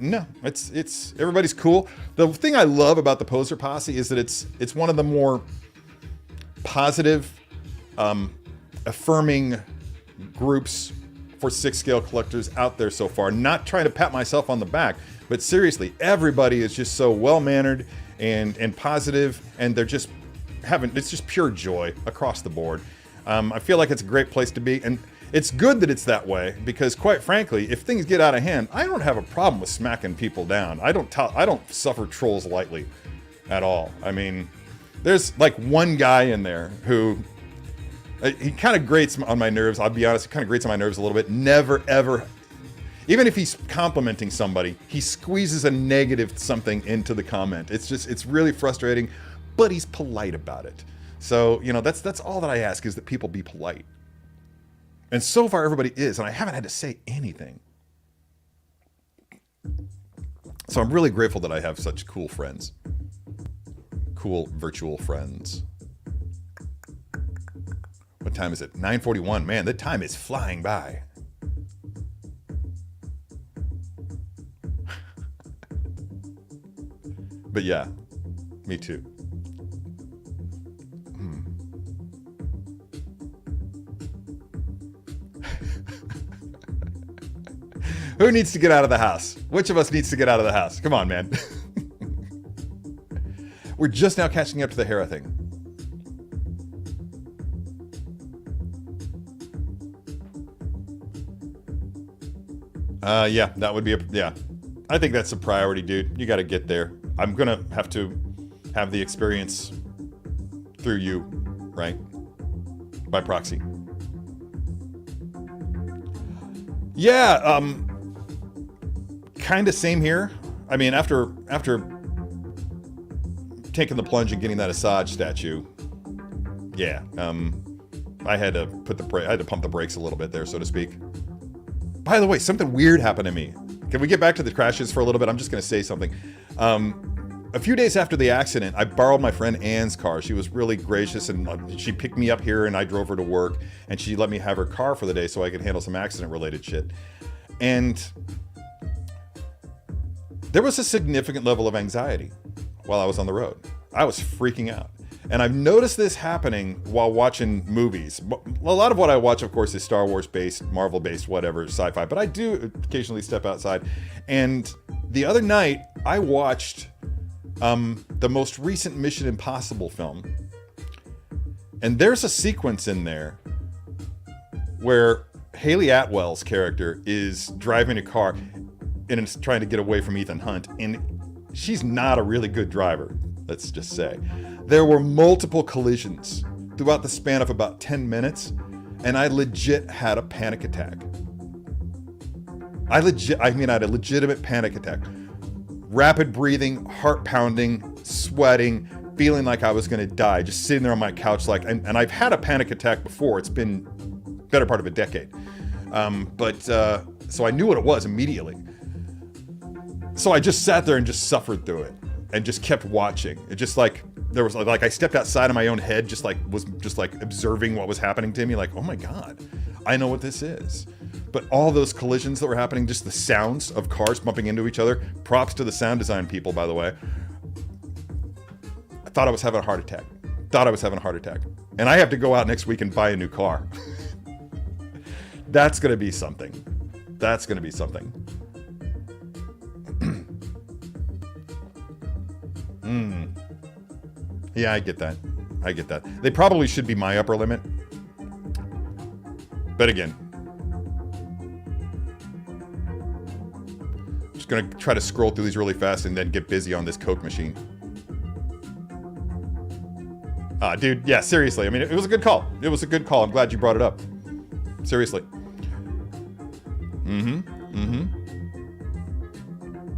S1: no, it's everybody's cool. The thing I love about the Poser Posse is that it's one of the more positive, affirming groups for 6-scale collectors out there so far. Not trying to pat myself on the back, but seriously, everybody is just so well-mannered and positive, and they're just it's just pure joy across the board. I feel like it's a great place to be, and it's good that it's that way, because quite frankly, if things get out of hand, I don't have a problem with smacking people down. I don't suffer trolls lightly. at all. I mean, there's like one guy in there who, he kind of grates on my nerves. I'll be honest, he kind of grates on my nerves a little bit. Never, ever, even if he's complimenting somebody, he squeezes a negative something into the comment. It's really frustrating, but he's polite about it. So, you know, that's all that I ask, is that people be polite. And so far everybody is, and I haven't had to say anything. So I'm really grateful that I have such cool friends. Cool virtual friends. What time is it? 9:41. Man, the time is flying by. But yeah, me too. Who needs to get out of the house? Which of us needs to get out of the house? Come on, man. We're just now catching up to the Nahra thing. Yeah, that would be yeah. I think that's a priority, dude. You got to get there. I'm going to have the experience through you, right? By proxy. Yeah, kind of same here. I mean, after taking the plunge and getting that Assad statue, yeah, I had to pump the brakes a little bit there, so to speak. By the way, something weird happened to me. Can we get back to the crashes for a little bit? I'm just going to say something. A few days after the accident, I borrowed my friend Ann's car. She was really gracious, and she picked me up here, and I drove her to work, and she let me have her car for the day so I could handle some accident-related shit. And there was a significant level of anxiety while I was on the road. I was freaking out. And I've noticed this happening while watching movies. A lot of what I watch, of course, is Star Wars-based, Marvel-based, whatever, sci-fi. But I do occasionally step outside. And the other night, I watched the most recent Mission Impossible film. And there's a sequence in there where Haley Atwell's character is driving a car and is trying to get away from Ethan Hunt. And she's not a really good driver, let's just say. There were multiple collisions throughout the span of about 10 minutes, and I legit had a panic attack. I had a legitimate panic attack. Rapid breathing, heart pounding, sweating, feeling like I was gonna die, just sitting there on my couch like, and I've had a panic attack before. It's been better part of a decade. So I knew what it was immediately. So I just sat there and just suffered through it and just kept watching. It just like, there was like, I stepped outside of my own head, was observing what was happening to me. Like, oh my God, I know what this is. But all those collisions that were happening, just the sounds of cars bumping into each other, props to the sound design people, by the way. I thought I was having a heart attack. And I have to go out next week and buy a new car. That's going to be something. Yeah, I get that. They probably should be my upper limit. But again, just gonna try to scroll through these really fast and then get busy on this Coke machine. Dude, yeah, seriously. I mean, it was a good call. I'm glad you brought it up. Seriously.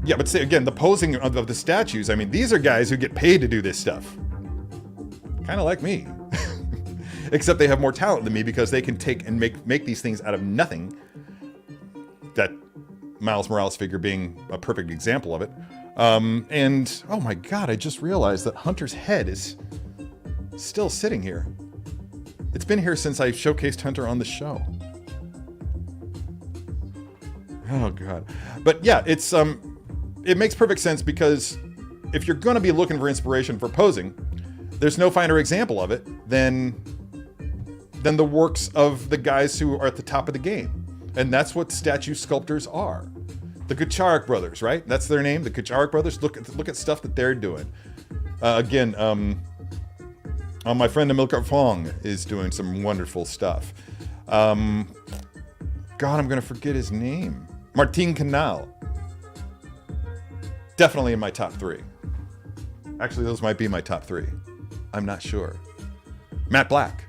S1: Yeah, but say again, the posing of the statues, I mean, these are guys who get paid to do this stuff. Kind of like me. Except they have more talent than me because they can take and make these things out of nothing. That Miles Morales figure being a perfect example of it. And, oh my God, I just realized that Hunter's head is still sitting here. It's been here since I showcased Hunter on the show. Oh God. But yeah, it makes perfect sense because if you're going to be looking for inspiration for posing, there's no finer example of it than the works of the guys who are at the top of the game. And that's what statue sculptors are. The Kacharik brothers, right? That's their name, the Kacharik brothers. Look at stuff that they're doing. Again, my friend Amilcar Fong is doing some wonderful stuff. God, I'm going to forget his name. Martin Canal. Definitely in my top 3. Actually, those might be my top 3. I'm not sure. Matt Black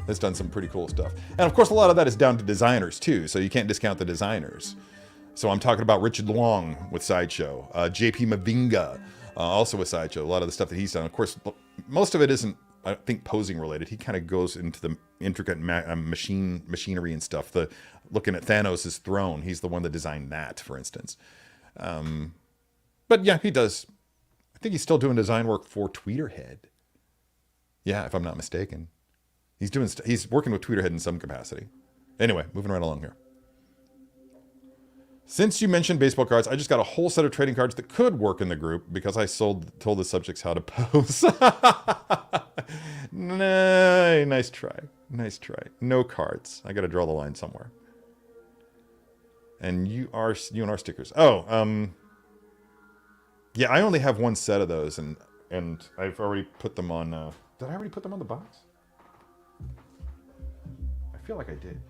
S1: has done some pretty cool stuff. And of course, a lot of that is down to designers too, so you can't discount the designers. So I'm talking about Richard Long with Sideshow, JP Mavinga, also with Sideshow. A lot of the stuff that he's done. Of course, most of it isn't, I think, posing related. He kind of goes into the intricate machinery and stuff. Looking at Thanos' throne, he's the one that designed that, for instance. But yeah, he does. I think he's still doing design work for Tweeterhead. Yeah, if I'm not mistaken. He's working with Tweeterhead in some capacity. Anyway, moving right along here. Since you mentioned baseball cards, I just got a whole set of trading cards that could work in the group because I told the subjects how to pose. Nah, nice try. Nice try. No cards. I got to draw the line somewhere. And UNR stickers. Oh, yeah, I only have one set of those, and I've already put them on. Did I already put them on the box? I feel like I did.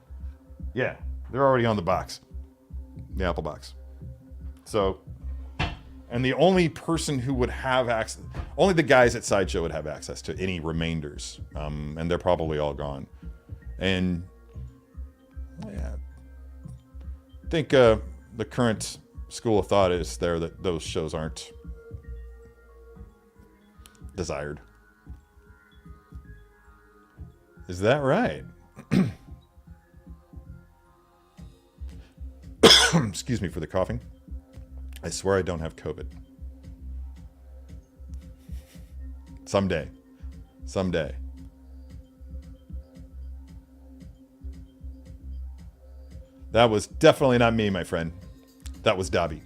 S1: Yeah, they're already on the box. The Apple box. So, and the only person who would have access, only the guys at Sideshow would have access to any remainders, and they're probably all gone. And yeah, I think the current school of thought is there that those shows aren't desired. Is that right? Excuse me for the coughing. I swear I don't have COVID. Someday. Someday. That was definitely not me, my friend. That was Dobby.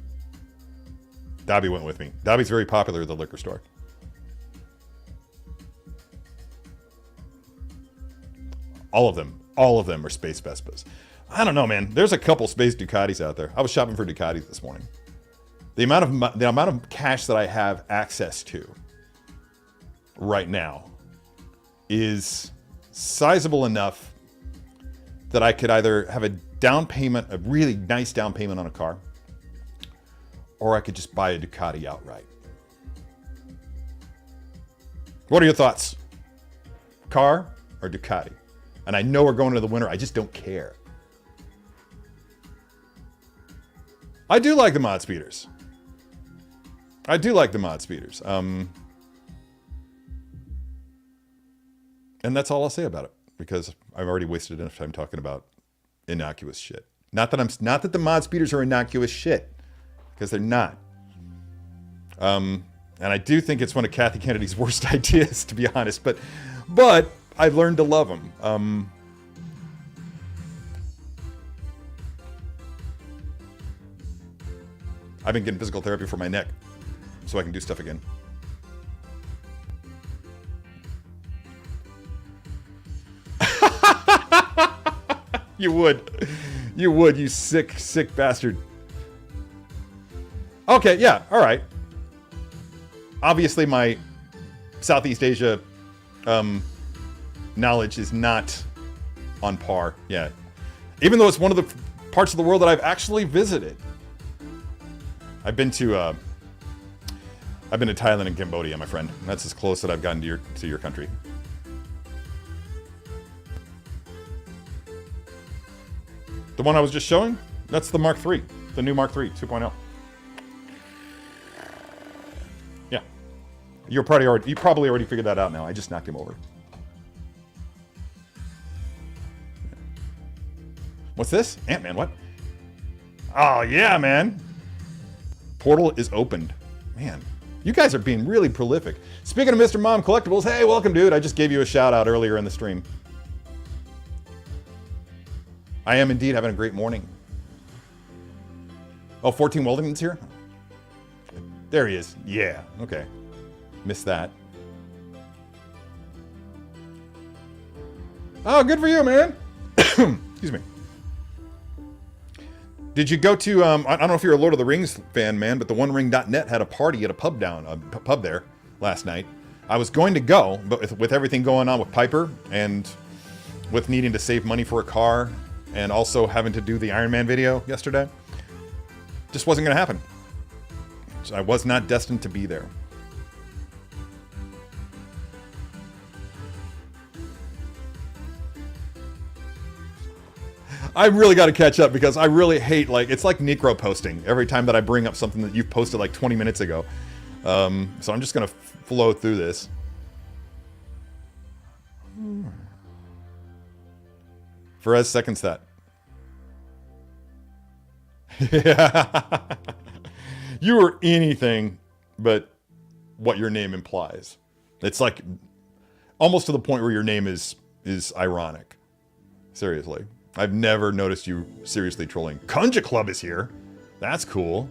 S1: Dobby went with me. Dobby's very popular at the liquor store. All of them are Space Vespas. I don't know, man. There's a couple Space Ducatis out there. I was shopping for Ducatis this morning. The amount of cash that I have access to right now is sizable enough that I could either have a down payment, a really nice down payment on a car, or I could just buy a Ducati outright. What are your thoughts? Car or Ducati? And I know we're going into the winter. I just don't care. I do like the mod speeders. And that's all I'll say about it, because I've already wasted enough time talking about innocuous shit. Not that the mod speeders are innocuous shit, because they're not. And I do think it's one of Kathy Kennedy's worst ideas, to be honest. But I've learned to love them. I've been getting physical therapy for my neck, so I can do stuff again. You would, you sick bastard. Okay, yeah, all right. Obviously, my Southeast Asia knowledge is not on par yet, even though it's one of the parts of the world that I've actually visited. I've been to Thailand and Cambodia, my friend. That's as close that I've gotten to your country. The one I was just showing, that's the Mark III, the new Mark III 2.0. Yeah, you probably already figured that out now. I just knocked him over. What's this? Ant-Man, what? Oh yeah, man. Portal is opened. Man, you guys are being really prolific. Speaking of Mr. Mom Collectibles, hey, welcome, dude. I just gave you a shout out earlier in the stream. I am indeed having a great morning. Oh, 14 Wellington's here? There he is. Yeah, okay. Missed that. Oh, good for you, man. Excuse me. Did you go to, I don't know if you're a Lord of the Rings fan, man, but the OneRing.net had a party at a pub there last night. I was going to go, but with everything going on with Piper and with needing to save money for a car and also having to do the Iron Man video yesterday, just wasn't going to happen. So I was not destined to be there. I really got to catch up because I really hate, like, it's like necro posting every time that I bring up something that you've posted like 20 minutes ago. So I'm just going to flow through this. Farès seconds that. Yeah. You are anything but what your name implies. It's like almost to the point where your name is ironic. Seriously. I've never noticed you seriously trolling. Kunja Club is here. That's cool.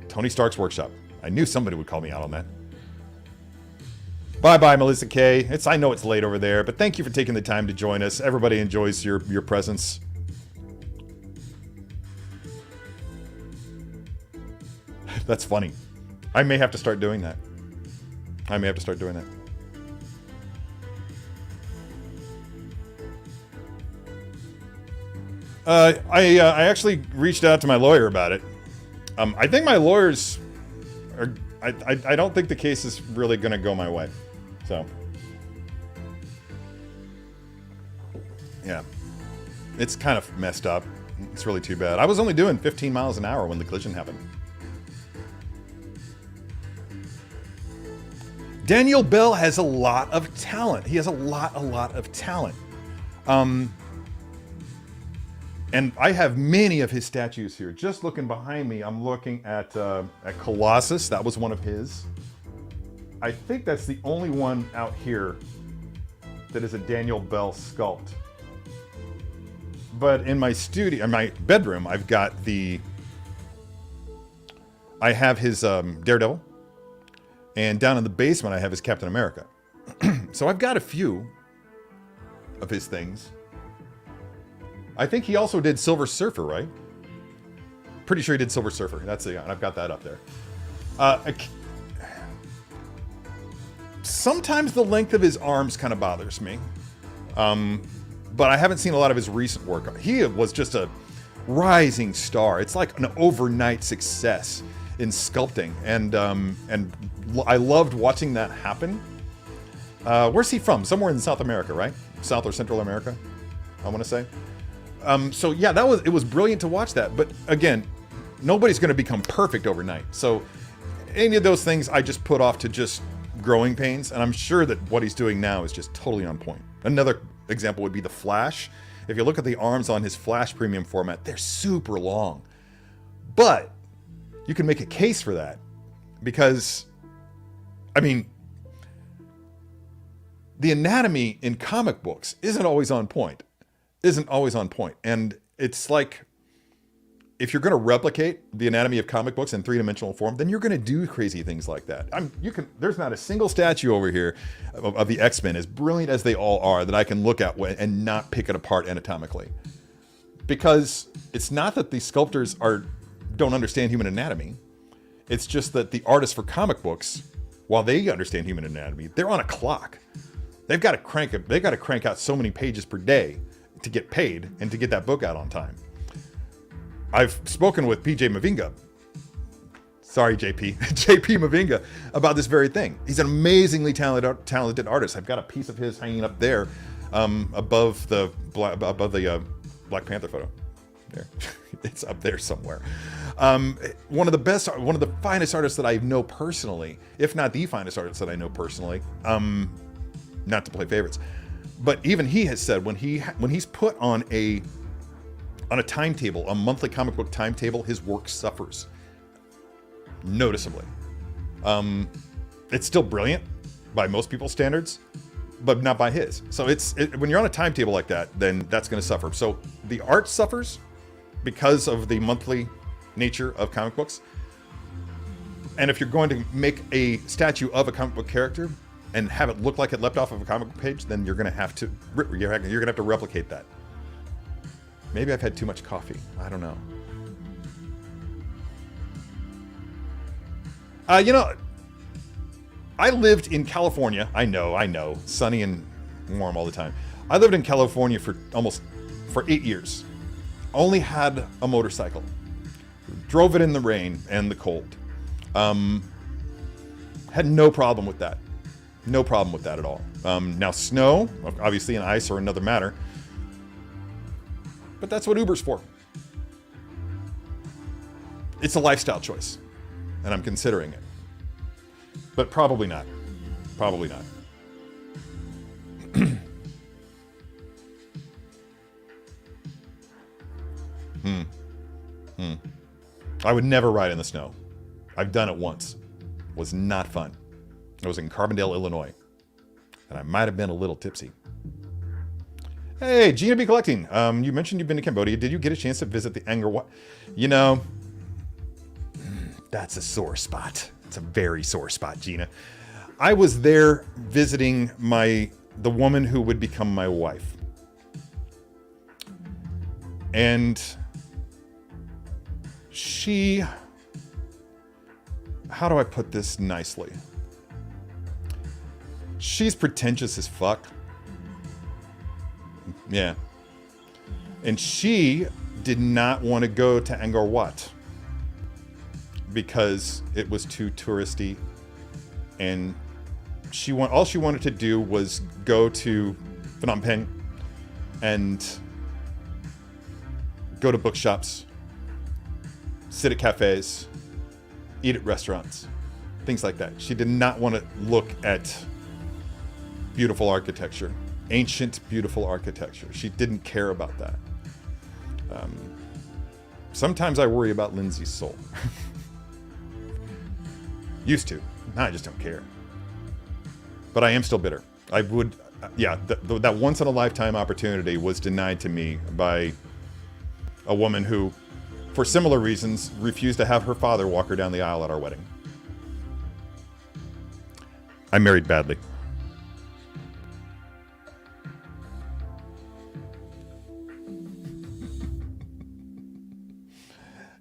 S1: Tony Stark's Workshop. I knew somebody would call me out on that. Bye-bye, Melissa K. I know it's late over there, but thank you for taking the time to join us. Everybody enjoys your presence. That's funny. I may have to start doing that. I actually reached out to my lawyer about it. I think my lawyers are... I don't think the case is really going to go my way. So... yeah. It's kind of messed up. It's really too bad. I was only doing 15 miles an hour when the collision happened. Daniel Bell has a lot of talent. He has a lot of talent. And I have many of his statues here. Just looking behind me, I'm looking at Colossus. That was one of his. I think that's the only one out here that is a Daniel Bell sculpt. But in my studio, in my bedroom, I've got the... I have his Daredevil. And down in the basement, I have his Captain America. So I've got a few of his things. I think he also did Silver Surfer, right? Pretty sure he did Silver Surfer. That's the, I've got that up there. Sometimes the length of his arms kind of bothers me. But I haven't seen a lot of his recent work. He was just a rising star. It's like an overnight success in sculpting. And I loved watching that happen. Where's he from? Somewhere in South America, right? South or Central America, I want to say. So yeah, it was brilliant to watch that. But again, nobody's going to become perfect overnight. So any of those things I just put off to just growing pains. And I'm sure that what he's doing now is just totally on point. Another example would be the Flash. If you look at the arms on his Flash premium format, they're super long. But you can make a case for that because, I mean, the anatomy in comic books isn't always on point. And it's like, if you're going to replicate the anatomy of comic books in three-dimensional form, then you're going to do crazy things like that. There's not a single statue over here of the X-Men, as brilliant as they all are, that I can look at and not pick it apart anatomically. Because it's not that the sculptors don't understand human anatomy. It's just that the artists for comic books, while they understand human anatomy, they're on a clock. They've got to crank out so many pages per day to get paid and to get that book out on time. I've spoken with PJ Mavinga. Sorry, JP. JP Mavinga about this very thing. He's an amazingly talented artist. I've got a piece of his hanging up there, above the Black Panther photo. There, it's up there somewhere. One of the finest artists that I know personally, if not the finest artist that I know personally. Not to play favorites, but even he has said when he's put on a timetable, a monthly comic book timetable, his work suffers noticeably. It's still brilliant by most people's standards, but not by his. So when you're on a timetable like that, then that's going to suffer. So the art suffers because of the monthly nature of comic books. And if you're going to make a statue of a comic book character and have it look like it leapt off of a comic book page, then you're going to have to replicate that. Maybe I've had too much coffee. I don't know. I lived in California. I know, sunny and warm all the time. I lived in California for 8 years. Only had a motorcycle. Drove it in the rain and the cold. Had no problem with that. No problem with that at all. Now snow, obviously, and ice are another matter. But that's what Uber's for. It's a lifestyle choice, and I'm considering it. But probably not. Probably not. I would never ride in the snow. I've done it once. It was not fun. I was in Carbondale, Illinois, and I might have been a little tipsy. Hey, Gina B. Collecting. You mentioned you've been to Cambodia. Did you get a chance to visit the Angkor Wat? You know, that's a sore spot. It's a very sore spot, Gina. I was there visiting the woman who would become my wife. And she, how do I put this nicely? She's pretentious as fuck. Yeah. And she did not want to go to Angkor Wat because it was too touristy, and all she wanted to do was go to Phnom Penh and go to bookshops, sit at cafes, eat at restaurants, things like that. She did not want to look at beautiful architecture, ancient, beautiful architecture. She didn't care about that. Sometimes I worry about Lindsay's soul. Used to. Now I just don't care. But I am still bitter. I would, yeah, that once-in-a-lifetime opportunity was denied to me by a woman who, for similar reasons, refused to have her father walk her down the aisle at our wedding. I married badly.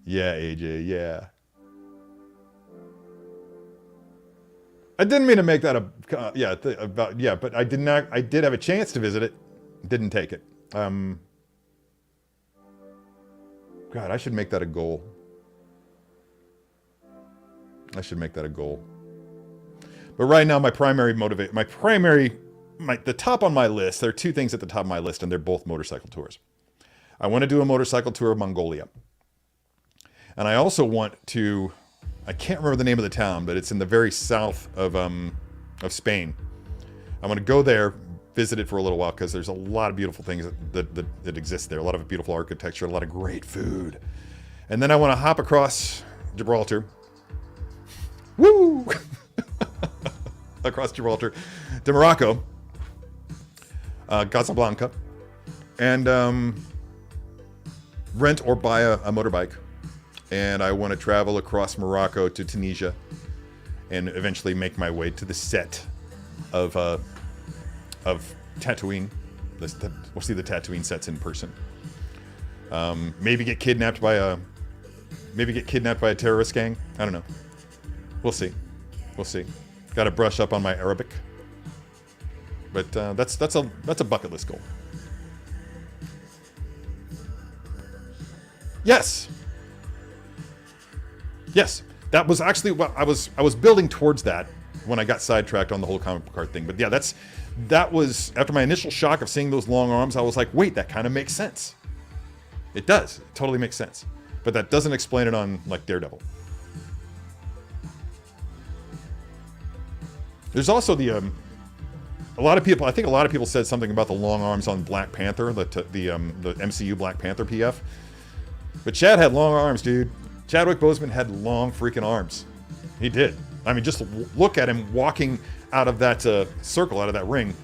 S1: Yeah, AJ, yeah. I didn't mean to make that but I did have a chance to visit it. Didn't take it. God, I should make that a goal. But right now, the top on my list, there are two things at the top of my list, and they're both motorcycle tours. I want to do a motorcycle tour of Mongolia. And I also want to, I can't remember the name of the town, but it's in the very south of Spain. I want to go there, visit it for a little while, because there's a lot of beautiful things that exist there. A lot of beautiful architecture, a lot of great food. And then I want to hop across Gibraltar. Woo! Across Gibraltar to Morocco, Casablanca, and rent or buy a motorbike. And I want to travel across Morocco to Tunisia and eventually make my way to the set of Tatooine. We'll see the Tatooine sets in person. Maybe get kidnapped by a terrorist gang. I don't know. We'll see. Got to brush up on my Arabic. But that's a bucket list goal. Yes, that was actually what I was building towards that when I got sidetracked on the whole comic book card thing. But yeah, that was after my initial shock of seeing those long arms. I was like, wait, that kind of makes sense. It does. It totally makes sense. But that doesn't explain it on like Daredevil. There's also I think a lot of people said something about the long arms on Black Panther, the MCU Black Panther PF. But Chad had long arms, dude. Chadwick Boseman had long freaking arms. He did. I mean, just look at him walking out of that circle, out of that ring,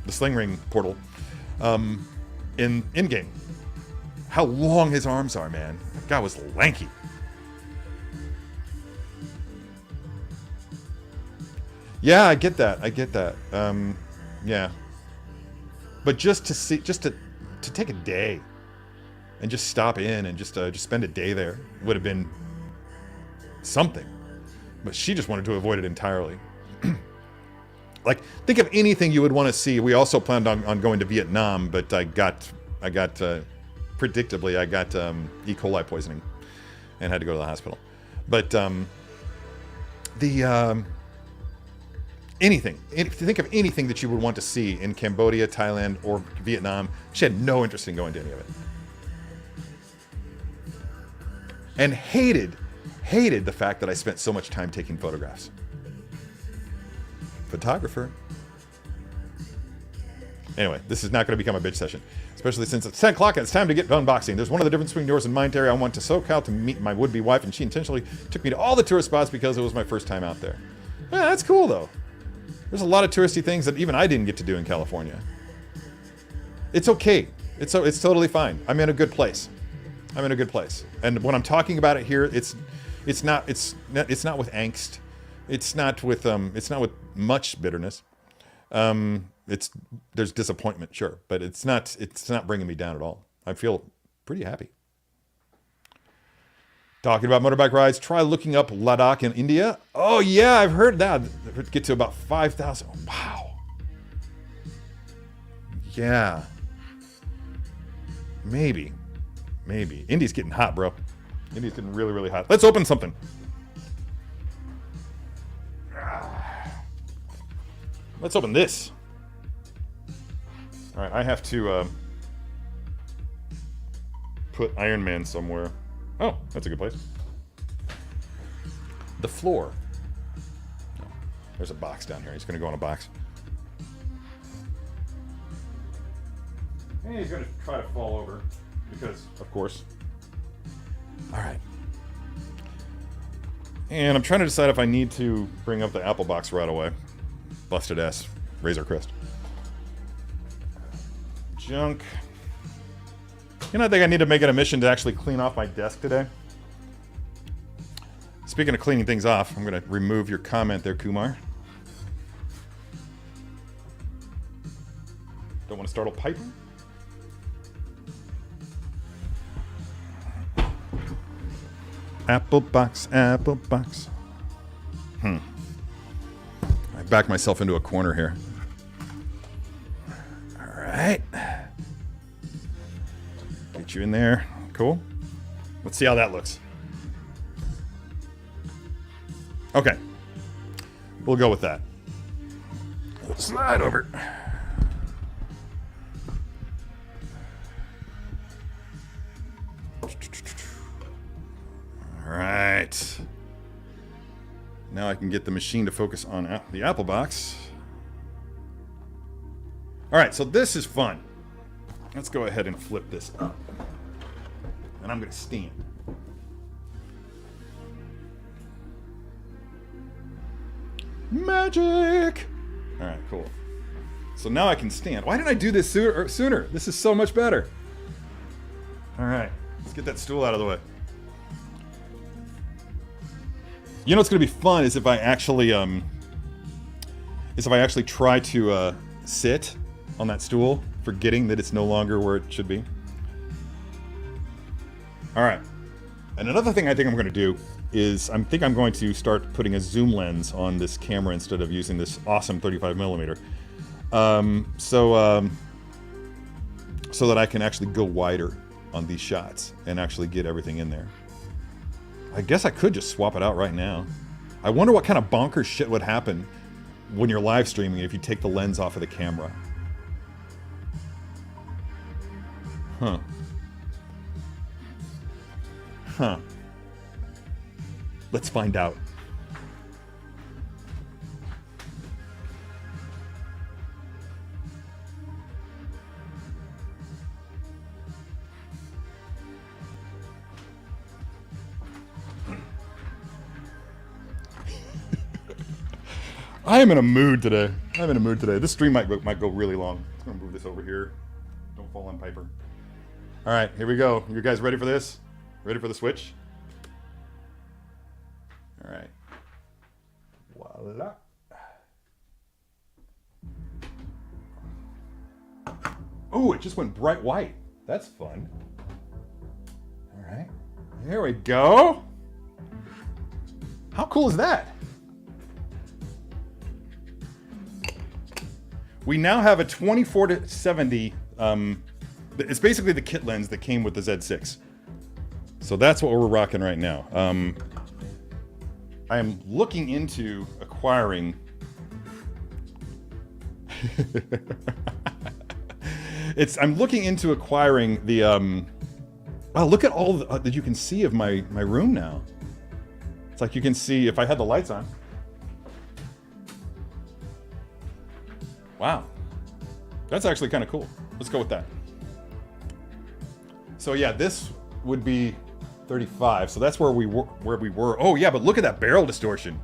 S1: the sling ring portal, in Endgame. How long his arms are, man. That guy was lanky. Yeah, I get that. Yeah. But just to take a day and just stop in and just spend a day there would have been something. But she just wanted to avoid it entirely. Like, think of anything you would want to see. We also planned on going to Vietnam, but I got predictably, I got E. coli poisoning and had to go to the hospital. But anything, think of anything that you would want to see in Cambodia, Thailand, or Vietnam. She had no interest in going to any of it. and hated the fact that I spent so much time taking photographs. Photographer. Anyway, this is not going to become a bitch session, especially since it's 10 o'clock and it's time to get unboxing. There's one of the difference between yours and mine, Terry. I went to SoCal to meet my would-be wife, and she intentionally took me to all the tourist spots because it was my first time out there. Yeah, that's cool, though. There's a lot of touristy things that even I didn't get to do in California. It's okay. It's totally fine. I'm in a good place. I'm in a good place. And when I'm talking about it here, it's not with angst. It's not with much bitterness. There's disappointment, sure, but it's not bringing me down at all. I feel pretty happy. Talking about motorbike rides, try looking up Ladakh in India. Oh yeah, I've heard that. Get to about 5,000. Wow. Yeah. Maybe. India's getting hot, bro. India's getting really, really hot. Let's open something. Let's open this. All right, I have to put Iron Man somewhere. Oh, that's a good place. The floor. Oh, there's a box down here. He's going to go in a box. And he's going to try to fall over because, of course. All right. And I'm trying to decide if I need to bring up the Apple box right away. Busted ass Razor Crest. Junk. You know, I think I need to make it a mission to actually clean off my desk today. Speaking of cleaning things off, I'm going to remove your comment there, Kumar. Don't want to startle Piper? Apple box, Apple box. I backed myself into a corner here. All right. Get you in there. Cool. Let's see how that looks. Okay. We'll go with that. Slide over. All right. Now I can get the machine to focus on the Apple box. All right, so this is fun. Let's go ahead and flip this up. And I'm going to stand. Magic! All right, cool. So now I can stand. Why didn't I do this sooner? This is so much better. All right, let's get that stool out of the way. You know what's going to be fun is if I actually try to sit on that stool, forgetting that it's no longer where it should be. All right. And another thing I think I'm going to do is I'm going to start putting a zoom lens on this camera instead of using this awesome 35mm. So that I can actually go wider on these shots and actually get everything in there. I guess I could just swap it out right now. I wonder what kind of bonkers shit would happen when you're live streaming if you take the lens off of the camera. Huh. Let's find out. I am in a mood today. This stream might go really long. I'm gonna move this over here. Don't fall on Piper. All right, here we go. You guys ready for this? Ready for the switch? All right. Voila. Oh, it just went bright white. That's fun. All right. There we go. How cool is that? We now have a 24-70. It's basically the kit lens that came with the Z6. So that's what we're rocking right now. I am looking into acquiring. I'm looking into acquiring the Wow, look at all that you can see of my room now. It's like you can see if I had the lights on. Wow. That's actually kind of cool. Let's go with that. So yeah, this would be 35. So that's where we were. Oh yeah, but look at that barrel distortion.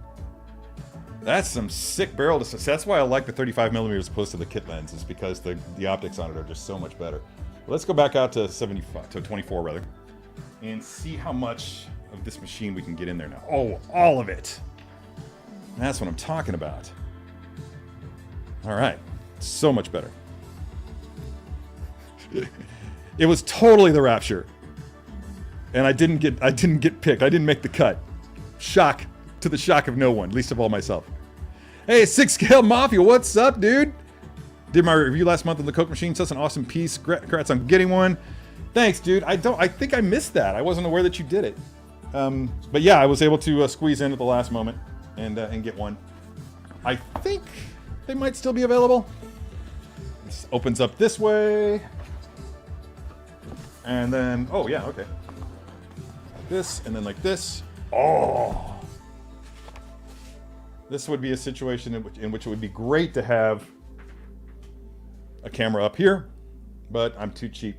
S1: That's some sick barrel distortion. That's why I like the 35 millimeters opposed to the kit lens, is because the optics on it are just so much better. Let's go back out to 24 rather, and see how much of this machine we can get in there now. Oh, all of it. That's what I'm talking about. All right, so much better. It was totally the Rapture, and I didn't get picked. I didn't make the cut. Shock to the shock of no one, least of all myself. Hey, SixScaleMafia, what's up, dude? Did my review last month on the Coke machine. Such an awesome piece. Congrats on getting one. Thanks, dude. I think I missed that. I wasn't aware that you did it. But yeah, I was able to squeeze in at the last moment and get one. I think they might still be available. This opens up this way. And then, oh yeah, okay. Like this, and then like this. Oh! This would be a situation in which it would be great to have a camera up here, but I'm too cheap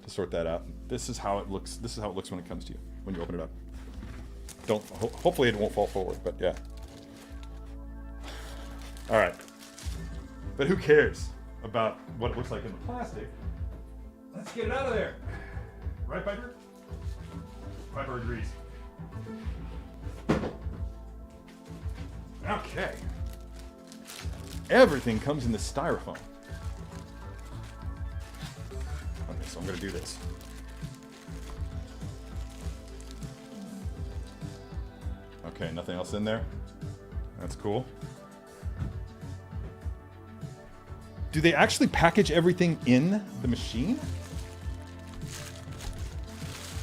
S1: to sort that out. This is how it looks. This is how it looks when it comes to you, when you open it up. Hopefully it won't fall forward, but yeah. All right. But who cares about what it looks like in the plastic? Let's get it out of there. Right, Piper? Piper agrees. Okay. Everything comes in the styrofoam. Okay, so I'm gonna do this. Okay, nothing else in there. That's cool. Do they actually package everything in the machine?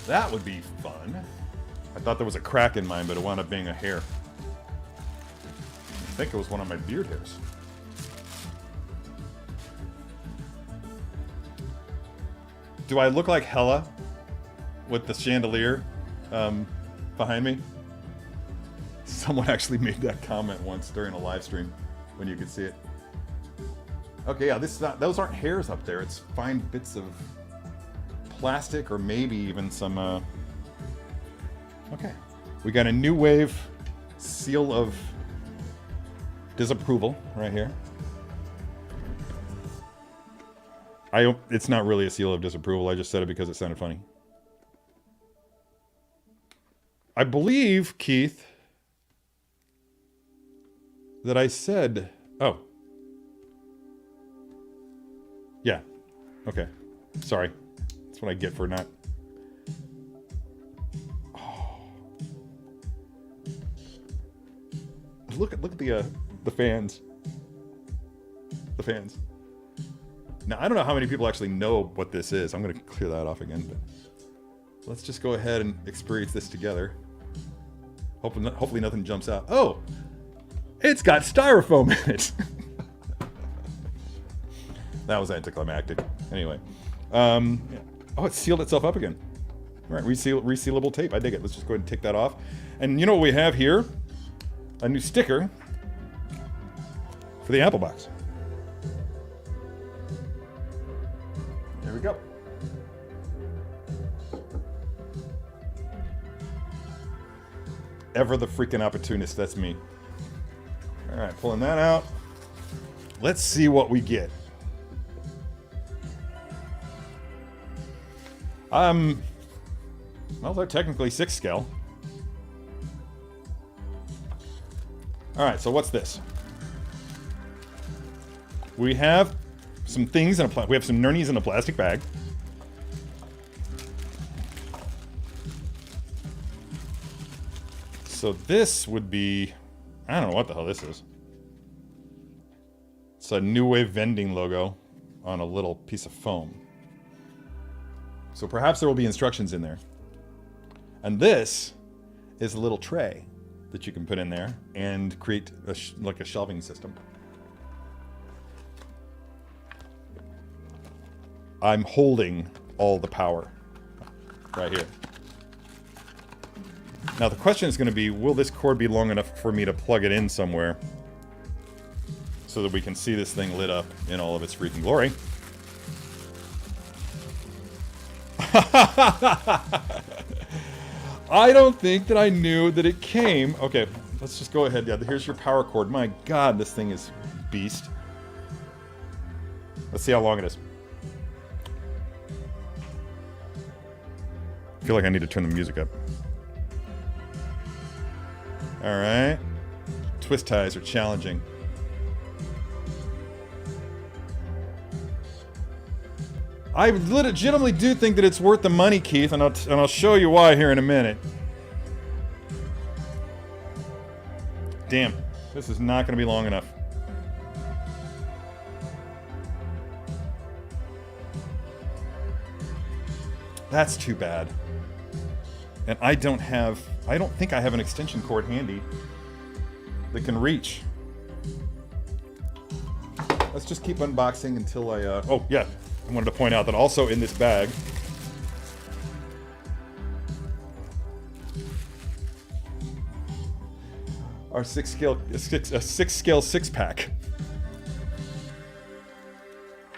S1: That would be fun. I thought there was a crack in mine, but it wound up being a hair. I think it was one of my beard hairs. Do I look like Hella with the chandelier behind me? Someone actually made that comment once during a live stream when you could see it. Okay, yeah, this is not, those aren't hairs up there. It's fine bits of plastic or maybe even some, okay. We got a New Wave seal of disapproval right here. It's not really a seal of disapproval. I just said it because it sounded funny. I believe, Keith, that I said, oh. Yeah. Okay. Sorry. That's what I get for not. Oh. Look at the fans. The fans. Now I don't know how many people actually know what this is. I'm going to clear that off again, but let's just go ahead and experience this together. Hopefully nothing jumps out. Oh, it's got styrofoam in it. That was anticlimactic. Anyway, yeah. Oh, it sealed itself up again. All right, resealable tape. I dig it. Let's just go ahead and take that off. And you know what we have here? A new sticker for the Apple box. There we go. Ever the freaking opportunist. That's me. All right, pulling that out. Let's see what we get. Well, they're technically 6 scale. All right, so what's this? We have some things in we have some Nernies in a plastic bag. So this would be, I don't know what the hell this is. It's a New Wave Vending logo on a little piece of foam. So perhaps there will be instructions in there. And this is a little tray that you can put in there and create like a shelving system. I'm holding all the power. right here. Now the question is going to be, will this cord be long enough for me to plug it in somewhere so that we can see this thing lit up in all of its freaking glory? I don't think that I knew that it came. Okay, let's just go ahead. Yeah, here's your power cord. My God, this thing is beast. Let's see how long it is. I feel like I need to turn the music up. Alright. Twist ties are challenging. I legitimately do think that it's worth the money, Keith, and I'll show you why here in a minute. Damn, this is not going to be long enough. That's too bad. And I don't think I have an extension cord handy that can reach. Let's just keep unboxing until I, oh yeah, I wanted to point out that also in this bag, our six scale 6-pack.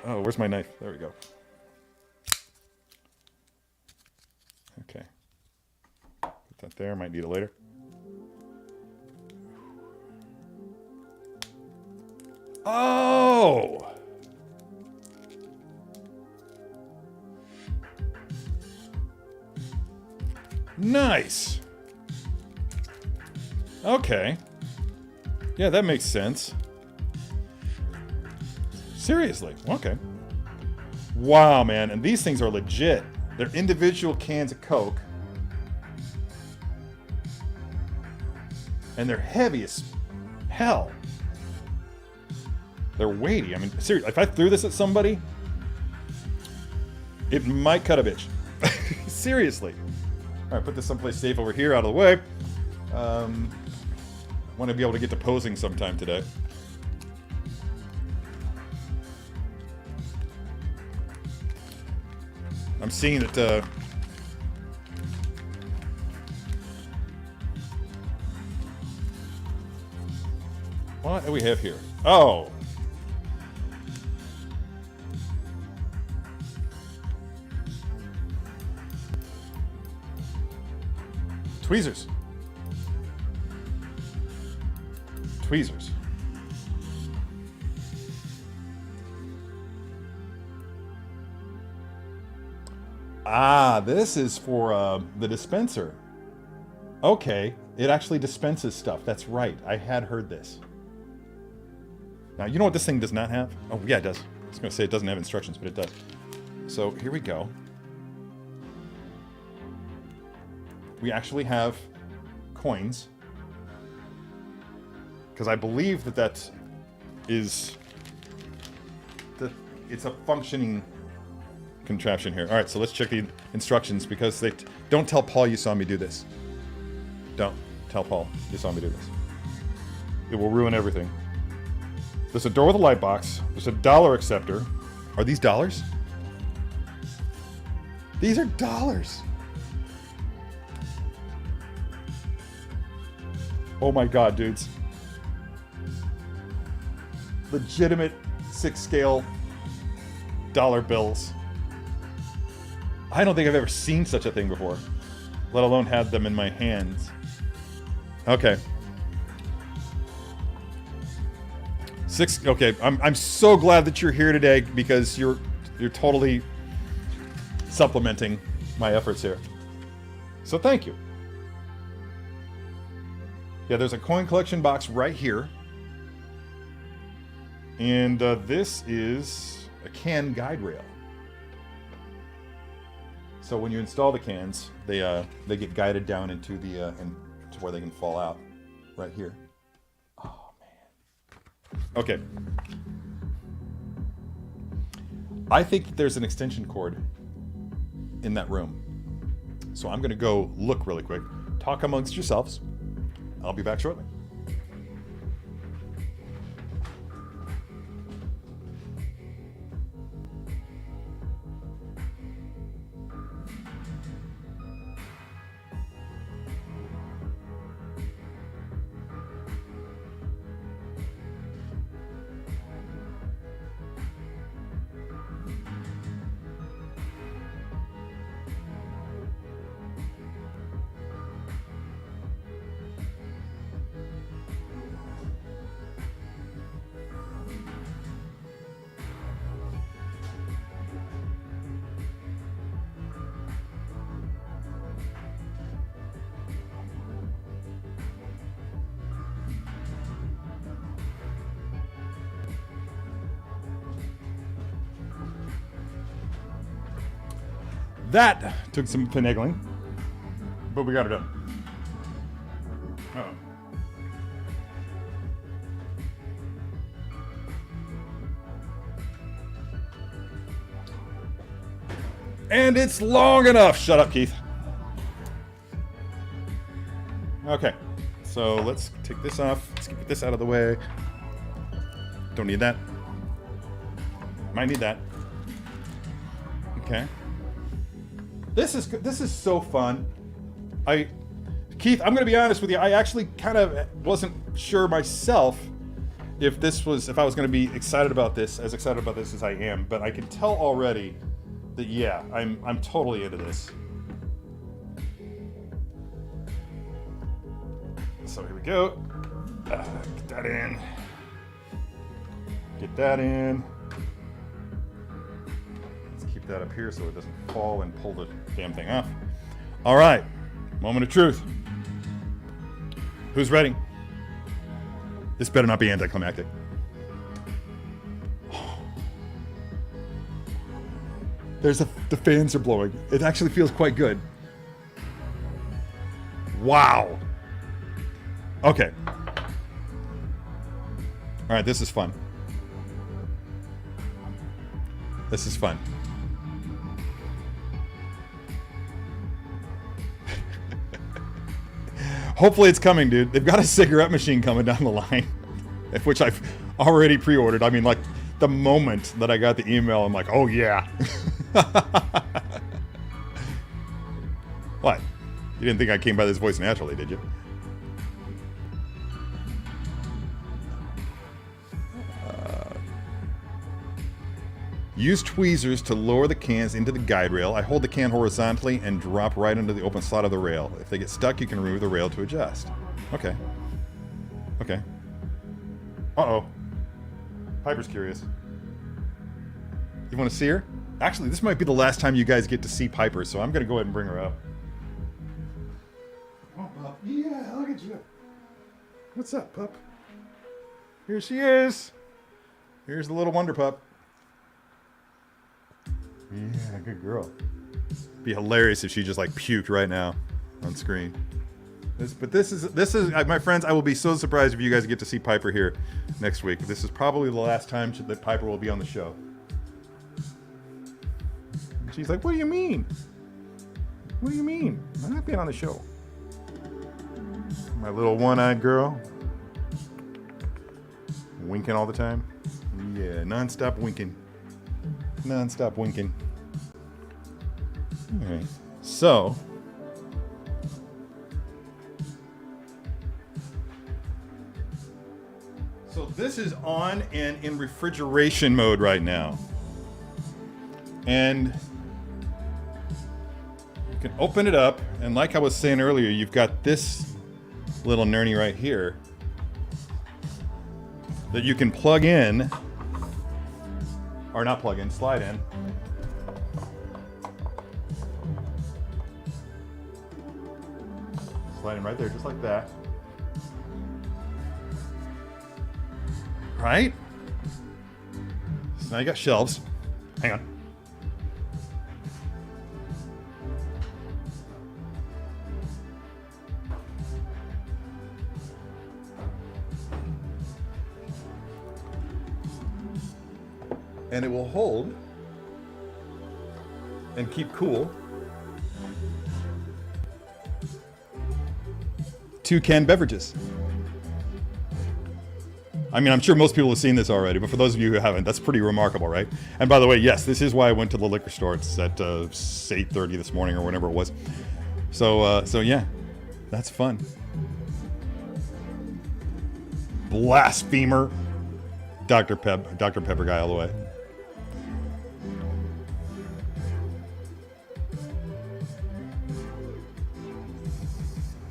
S1: Oh, where's my knife? There we go. Okay. Put that there, might need it later. Oh! Nice! Okay. Yeah, that makes sense. Seriously, okay. Wow, man, and these things are legit. They're individual cans of Coke. And they're heavy as hell. They're weighty. I mean, seriously, if I threw this at somebody, it might cut a bitch. Seriously. All right, put this someplace safe over here, out of the way. Want to be able to get to posing sometime today. I'm seeing that. What do we have here? Oh. Tweezers. Tweezers. Ah, this is for the dispenser. Okay, it actually dispenses stuff. That's right. I had heard this. Now, you know what this thing does not have? Oh, yeah, it does. I was going to say it doesn't have instructions, but it does. So, here we go. We actually have coins. Because I believe that is... it's a functioning contraption here. Alright, so let's check the instructions, because they... don't tell Paul you saw me do this. Don't tell Paul you saw me do this. It will ruin everything. There's a door with a light box. There's a dollar acceptor. Are these dollars? These are dollars. Oh my god, dudes. Legitimate 6-scale dollar bills. I don't think I've ever seen such a thing before, let alone had them in my hands. Okay. Okay, I'm so glad that you're here today, because you're totally supplementing my efforts here. So thank you. Yeah, there's a coin collection box right here. And this is a can guide rail. So when you install the cans, they get guided down into the to where they can fall out, right here. Oh man. Okay. I think that there's an extension cord in that room. So I'm gonna go look really quick. Talk amongst yourselves. I'll be back shortly. That took some finagling, but we got it done. Uh-oh. And it's long enough. Shut up, Keith. Okay, so let's take this off. Let's get this out of the way. Don't need that. Might need that. Okay. This is so fun. Keith, I'm gonna be honest with you. I actually kind of wasn't sure myself if I was gonna be excited about this as I am, but I can tell already that yeah, I'm totally into this. So here we go. Get that in. Get that in. Let's keep that up here so it doesn't fall and pull the damn thing off. All right, moment of truth. Who's ready? This better not be anticlimactic. The fans are blowing. It actually feels quite good. Wow. Okay. All right, this is fun. This is fun. Hopefully it's coming, dude. They've got a cigarette machine coming down the line, which I've already pre-ordered. I mean, like, the moment that I got the email, I'm like, oh yeah. What? You didn't think I came by this voice naturally, did you? Use tweezers to lower the cans into the guide rail. I hold the can horizontally and drop right into the open slot of the rail. If they get stuck, you can remove the rail to adjust. Okay. Okay. Uh-oh. Piper's curious. You want to see her? Actually, this might be the last time you guys get to see Piper, so I'm going to go ahead and bring her up. Oh, pup. Yeah, look at you. What's up, pup? Here she is. Here's the little wonder pup. Yeah, good girl. It'd be hilarious if she just like puked right now on screen. This is my friends. I will be so surprised if you guys get to see Piper here next week. This is probably the last time that Piper will be on the show. And she's like, "What do you mean? What do you mean? I'm not being on the show." My little one-eyed girl, winking all the time. Yeah, non-stop winking. Non-stop winking. All right, so this is on and in refrigeration mode right now, and you can open it up, and like I was saying earlier, you've got this little nurney right here that you can plug in. Or not plug in, slide in. Slide in right there, just like that. Right? So now you got shelves. Hang on. And it will hold and keep cool 2 canned beverages. I mean, I'm sure most people have seen this already, but for those of you who haven't, that's pretty remarkable, right? And by the way, yes, this is why I went to the liquor store. It's at 8:30 this morning or whenever it was. So yeah, that's fun. Blasphemer. Dr. Pepper guy all the way.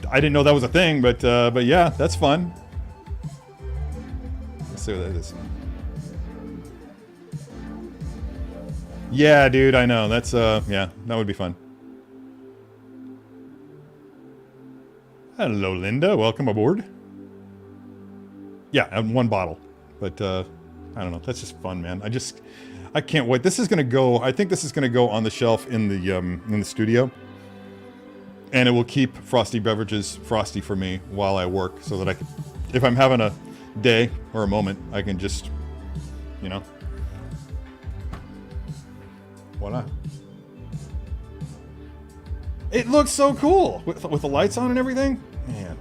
S1: I didn't know that was a thing, but yeah, that's fun. Let's see what that is. Yeah, dude, I know. That's yeah, that would be fun. Hello, Linda. Welcome aboard. Yeah, and 1 bottle. But I don't know. That's just fun, man. I can't wait. This is gonna go. I think this is gonna go on the shelf in the studio, and it will keep frosty beverages frosty for me while I work, so that I can, if I'm having a day or a moment, I can just, you know, why not? It looks so cool with the lights on and everything. Man,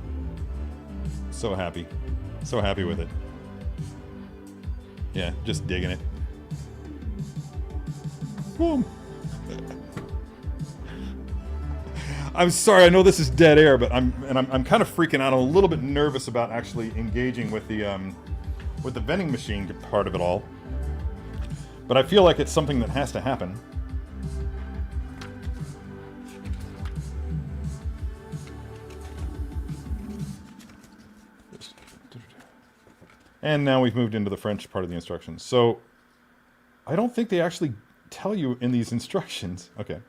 S1: so happy with it. Yeah, just digging it. Boom. I'm sorry, I know this is dead air, but I'm kind of freaking out. I'm a little bit nervous about actually engaging with the vending machine part of it all. But I feel like it's something that has to happen. And now we've moved into the French part of the instructions. So I don't think they actually tell you in these instructions. Okay.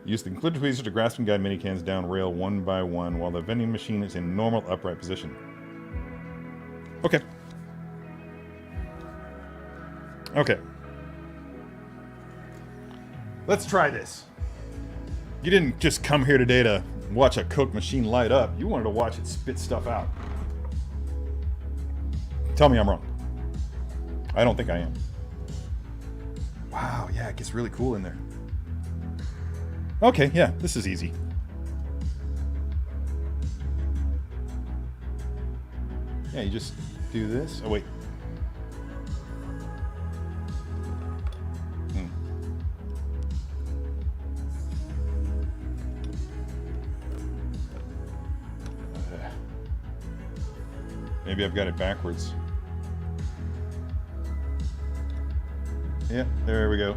S1: Use the included tweezer to grasp and guide mini cans down rail one by one while the vending machine is in normal upright position. Okay. Okay. Let's try this. You didn't just come here today to watch a Coke machine light up. You wanted to watch it spit stuff out. Tell me I'm wrong. I don't think I am. Wow, yeah, it gets really cool in there. Okay, yeah, this is easy. Yeah, you just do this. Oh, wait. Maybe I've got it backwards. Yeah, there we go.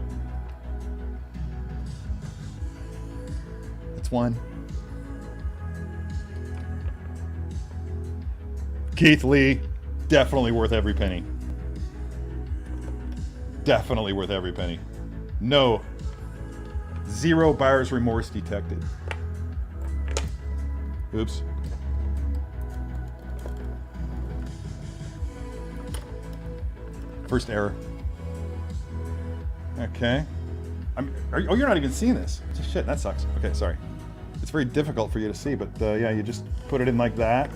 S1: That's one. Keith Lee, definitely worth every penny. Definitely worth every penny. No. Zero buyer's remorse detected. Oops. First error. Okay. Oh, you're not even seeing this. Shit, that sucks. Okay, sorry. It's very difficult for you to see, but yeah, you just put it in like that.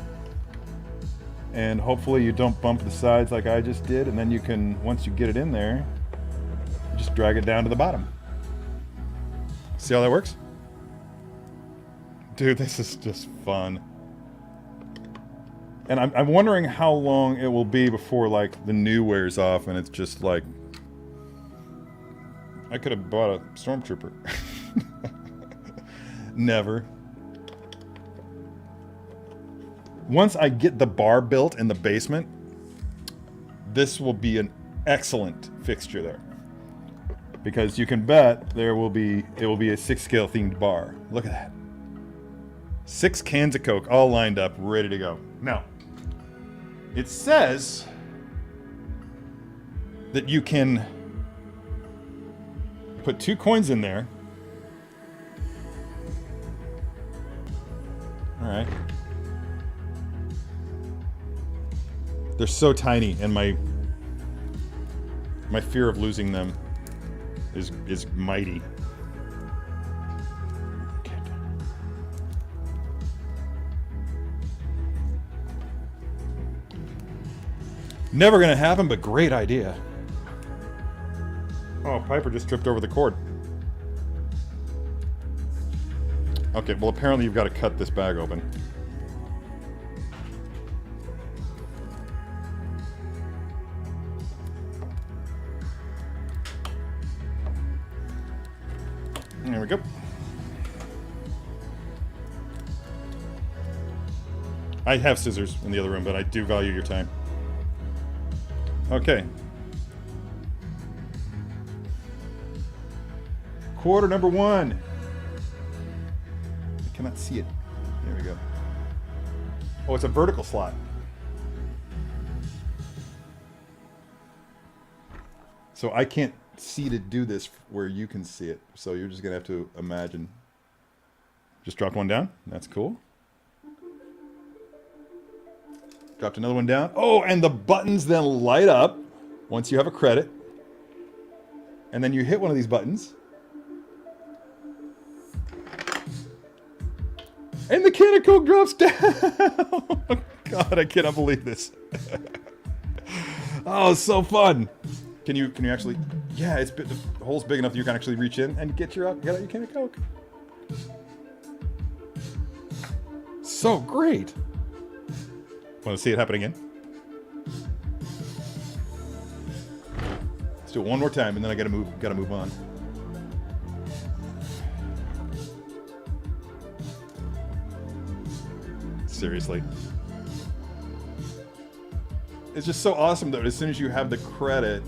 S1: And hopefully you don't bump the sides like I just did, and then you can, once you get it in there, just drag it down to the bottom. See how that works? Dude, this is just fun. And I'm wondering how long it will be before, like, the new wears off and it's just like... I could have bought a Stormtrooper. Never. Once I get the bar built in the basement, this will be an excellent fixture there. Because you can bet it will be a 6 scale themed bar. Look at that. 6 cans of Coke all lined up, ready to go. Now, it says that you can put 2 coins in there. All right. They're so tiny, and my fear of losing them is mighty. Never gonna happen, but great idea. Oh, Piper just tripped over the cord. Okay, well apparently you've got to cut this bag open. There we go. I have scissors in the other room, but I do value your time. Okay. Quarter number 1. I cannot see it. There we go. Oh, it's a vertical slot. So I can't see to do this where you can see it. So you're just going to have to imagine. Just drop one down. That's cool. Dropped another one down. Oh, and the buttons then light up once you have a credit. And then you hit one of these buttons. And the can of Coke drops down. Oh, God, I cannot believe this. Oh, it's so fun. Can you actually? Yeah, the hole's big enough that you can actually reach in and get out your can of Coke. So great. Want to see it happen again? Let's do it one more time, and then I gotta move on. Seriously. It's just so awesome though, as soon as you have the credit.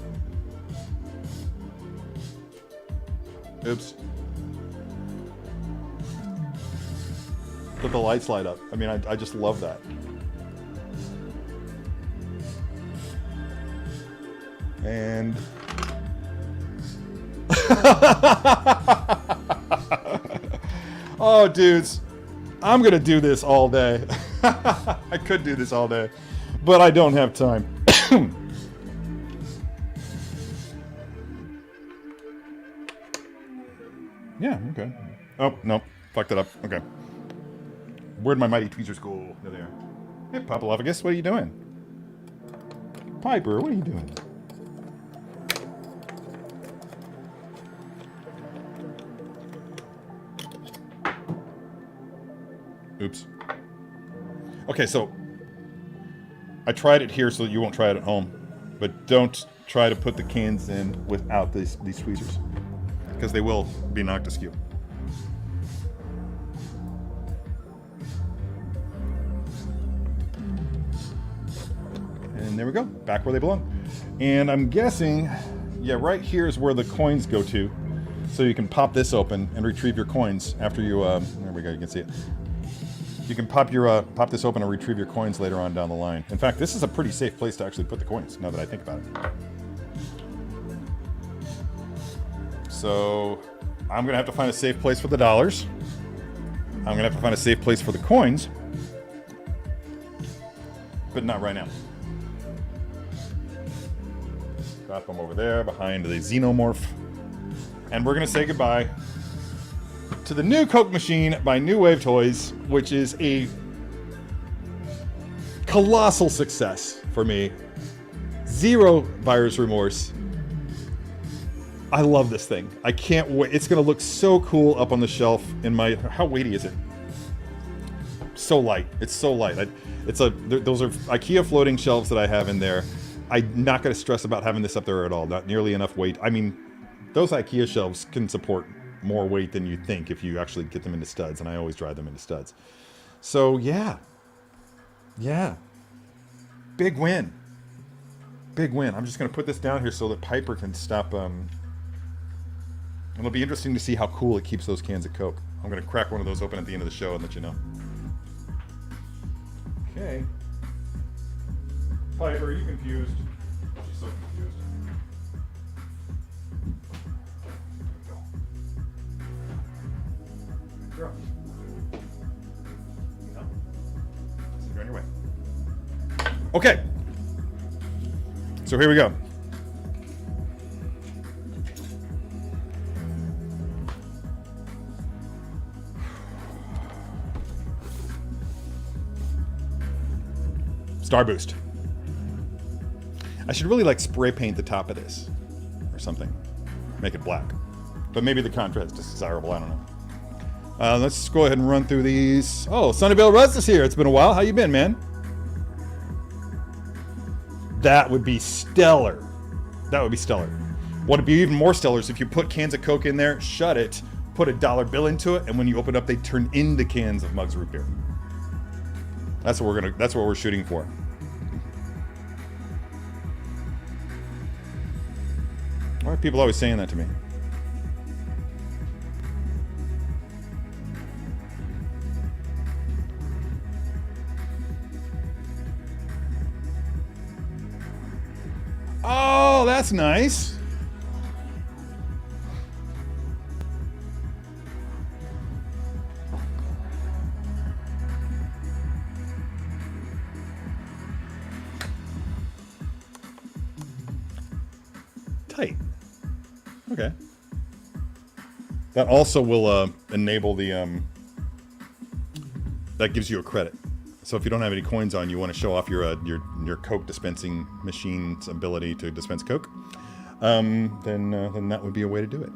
S1: Oops. But the lights light up. I mean, I just love that. And... oh, dudes. I'm gonna do this all day. I could do this all day, but I don't have time. Yeah, okay. Oh, no. Fucked it up. Okay. Where'd my mighty tweezers go? There they are. Hey, Papalophagus, what are you doing? Piper, what are you doing? Oops. Okay, so I tried it here so that you won't try it at home, but don't try to put the cans in without these tweezers, because they will be knocked askew. And there we go, back where they belong. And I'm guessing, yeah, right here is where the coins go to, so you can pop this open and retrieve your coins after you. There we go, you can see it. You can pop this open and retrieve your coins later on down the line. In fact, this is a pretty safe place to actually put the coins, now that I think about it. So, I'm gonna have to find a safe place for the dollars. I'm gonna have to find a safe place for the coins. But not right now. Drop them over there behind the Xenomorph. And we're gonna say goodbye to the new Coke machine by New Wave Toys, which is a colossal success for me. Zero buyer's remorse. I love this thing. I can't wait. It's gonna look so cool up on the shelf in my, how weighty is it? So light. It's so light. Those are IKEA floating shelves that I have in there. I'm not gonna stress about having this up there at all. Not nearly enough weight. I mean, those IKEA shelves can support more weight than you think if you actually get them into studs, and I always drive them into studs. So yeah, big win. I'm just gonna put this down here so that Piper can stop. It'll be interesting to see how cool it keeps those cans of Coke. I'm gonna crack one of those open at the end of the show and let you know. Okay, Piper, are you confused? She's so confused. Girl. No. You're on your way. Okay. So here we go. Starboost. I should really like spray paint the top of this or something. Make it black. But maybe the contrast is desirable, I don't know. Let's go ahead and run through these. Oh, Sunnyvale Russ is here. It's been a while. How you been, man? That would be stellar. That would be stellar. What would be even more stellar is if you put cans of Coke in there, shut it, put a dollar bill into it, and when you open it up, they turn into cans of Muggs root beer. That's what we're shooting for. Why are people always saying that to me? Oh, that's nice. Tight. Okay. That also will enable the that gives you a credit. So if you don't have any coins on, you want to show off your Coke dispensing machine's ability to dispense Coke, then that would be a way to do it.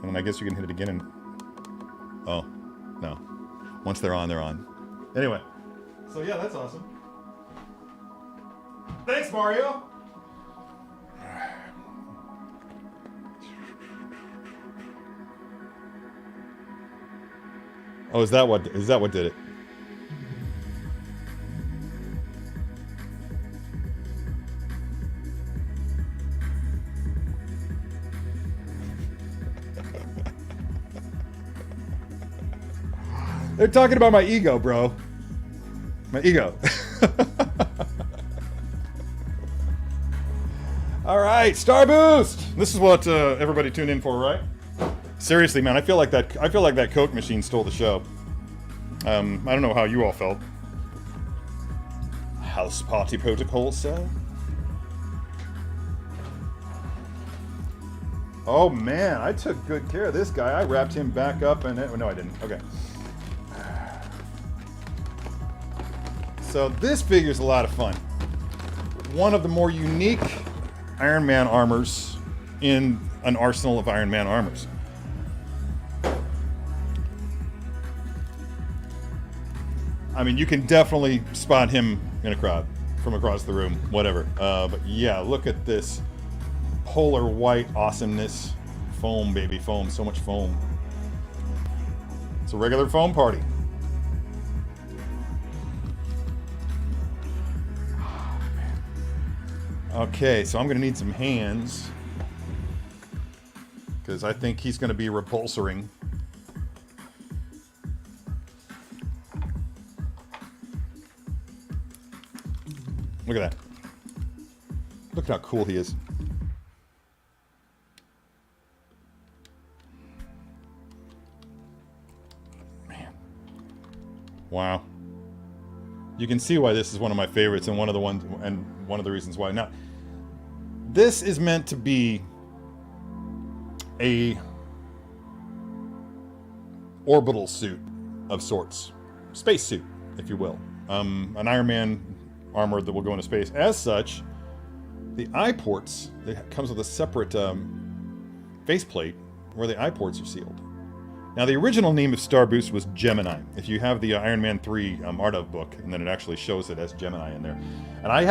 S1: And I guess you can hit it again and... Oh, no. Once they're on, they're on. Anyway. So yeah, that's awesome. Thanks, Mario! Oh, is that what did it? They're talking about my ego, bro. My ego. All right, Starboost. This is what everybody tuned in for, right? Seriously, man, I feel like that Coke machine stole the show. I don't know how you all felt. House party protocol, sir. Oh man, I took good care of this guy. I wrapped him back up and no, I didn't. Okay. So this figure's a lot of fun. One of the more unique Iron Man armors in an arsenal of Iron Man armors. I mean, you can definitely spot him in a crowd from across the room, whatever. But yeah, look at this polar white awesomeness. Foam, baby, foam. So much foam. It's a regular foam party. Okay, so I'm going to need some hands. Because I think he's going to be repulsoring. Look at that. Look at how cool he is. Man. Wow. You can see why this is one of my favorites and one of the reasons why. Now, this is meant to be a orbital suit of sorts. Space suit, if you will. An Iron Man armor that will go into space. As such, the eye ports, it comes with a separate faceplate where the eye ports are sealed. Now, the original name of Starboost was Gemini. If you have the Iron Man 3 Art of book, and then it actually shows it as Gemini in there. And I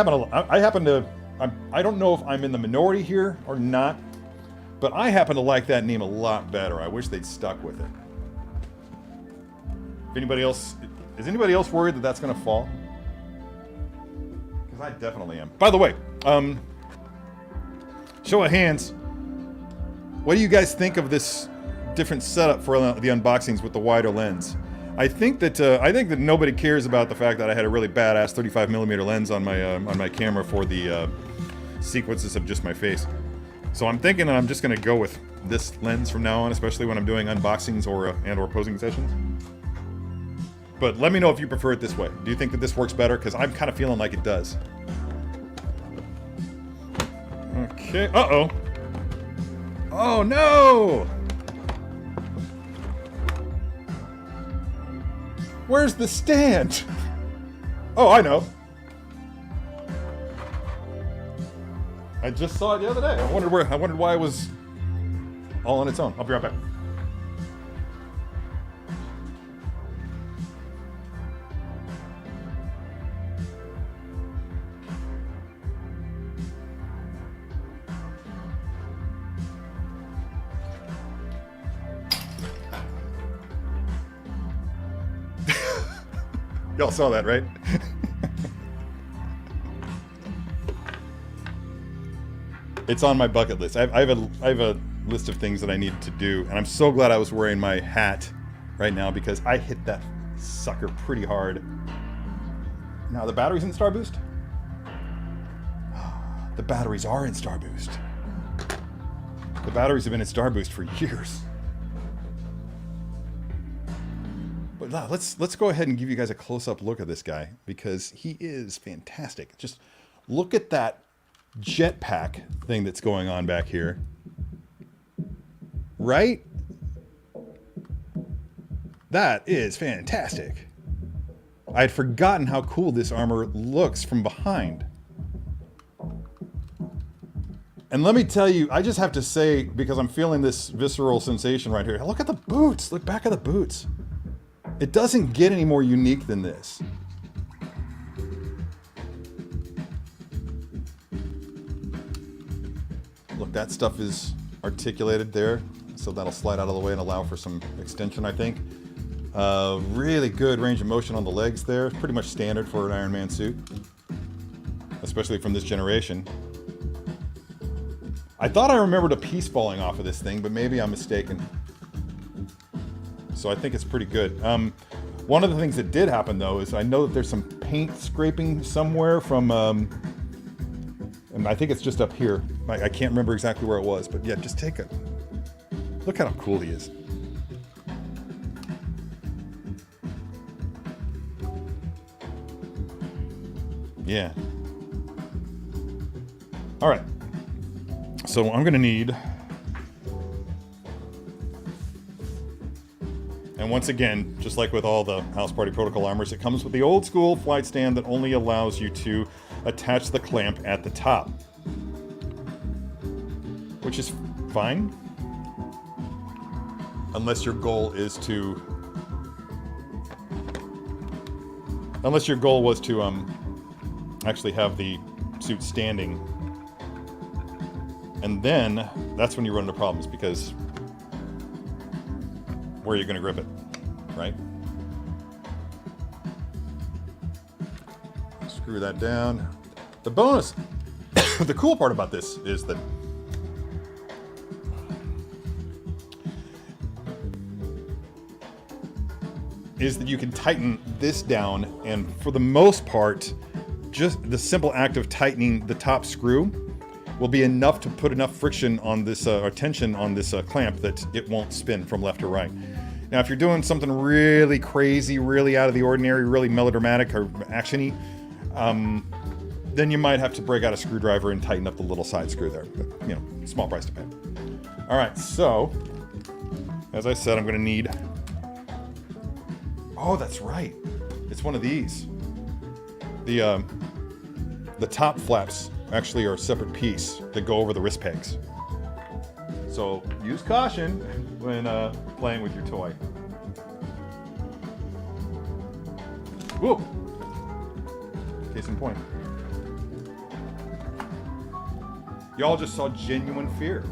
S1: don't know if I'm in the minority here or not, but I happen to like that name a lot better. I wish they'd stuck with it. If anybody else, is anybody else worried that that's going to fall? Because I definitely am. By the way, show of hands, what do you guys think of this different setup for the unboxings with the wider lens? I think that nobody cares about the fact that I had a really badass 35mm lens on my camera for the sequences of just my face. So I'm thinking that I'm just going to go with this lens from now on, especially when I'm doing unboxings or posing sessions. But let me know if you prefer it this way. Do you think that this works better? Because I'm kind of feeling like it does. Okay. Uh-oh. Oh, no! Where's the stand? Oh, I know. I just saw it the other day. I wondered why it was all on its own. I'll be right back. Y'all saw that, right? It's on my bucket list. I have a list of things that I need to do, and I'm so glad I was wearing my hat right now because I hit that sucker pretty hard. Now, the batteries in Starboost? The batteries are in Starboost. The batteries have been in Starboost for years. But let's go ahead and give you guys a close-up look at this guy because he is fantastic. Just look at that jetpack thing that's going on back here. Right? That is fantastic. I had forgotten how cool this armor looks from behind. And let me tell you, I just have to say, because I'm feeling this visceral sensation right here, look at the boots. Look back at the boots. It doesn't get any more unique than this. Look, that stuff is articulated there, so that'll slide out of the way and allow for some extension, I think. Really good range of motion on the legs there. Pretty much standard for an Iron Man suit, especially from this generation. I thought I remembered a piece falling off of this thing, but maybe I'm mistaken. So I think it's pretty good. One of the things that did happen, though, is I know that there's some paint scraping somewhere from, and I think it's just up here. I can't remember exactly where it was, but yeah, just take a look at how cool he is. Yeah. All right. So I'm gonna need, and once again, just like with all the House Party Protocol armors, it comes with the old school flight stand that only allows you to attach the clamp at the top, which is fine, unless your goal is to, unless your goal was to actually have the suit standing. And then, that's when you run into problems, because where are you going to grip it, right? Screw that down. The bonus, the cool part about this is that you can tighten this down, and for the most part, just the simple act of tightening the top screw will be enough to put enough friction on this, or tension on this clamp that it won't spin from left to right. Now, if you're doing something really crazy, really out of the ordinary, really melodramatic or actiony, then you might have to break out a screwdriver and tighten up the little side screw there. But, you know, small price to pay. All right, so, as I said, I'm gonna need, oh, that's right. It's one of these. The top flaps actually are a separate piece that go over the wrist pegs. So use caution when playing with your toy. Whoa! Case in point. Y'all just saw genuine fear.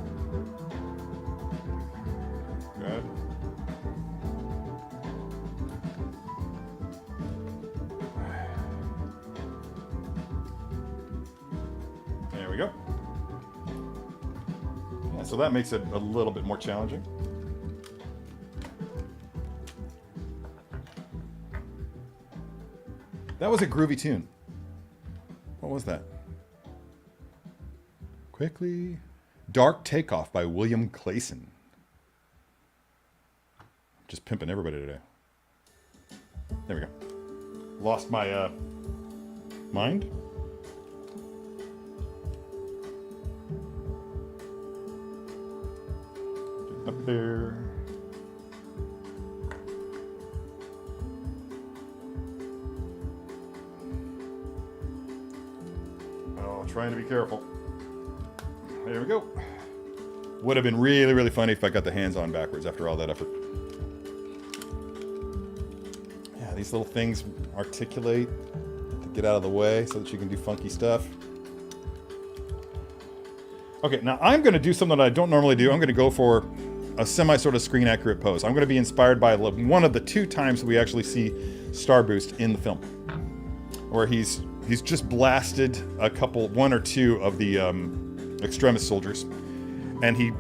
S1: Good. There we go. Yeah, so that makes it a little bit more challenging. That was a groovy tune. What was that? Quickly. Dark Takeoff by William Clayson. Just pimping everybody today. There we go. Lost my mind. Up there. Oh, trying to be careful. There we go. Would have been really, really funny if I got the hands on backwards after all that effort. Yeah, these little things articulate to get out of the way so that you can do funky stuff. Okay, now I'm going to do something that I don't normally do. I'm going to go for a semi sort of screen accurate pose. I'm going to be inspired by one of the two times we actually see Starboost in the film, where he's just blasted one or two of the extremist soldiers, and he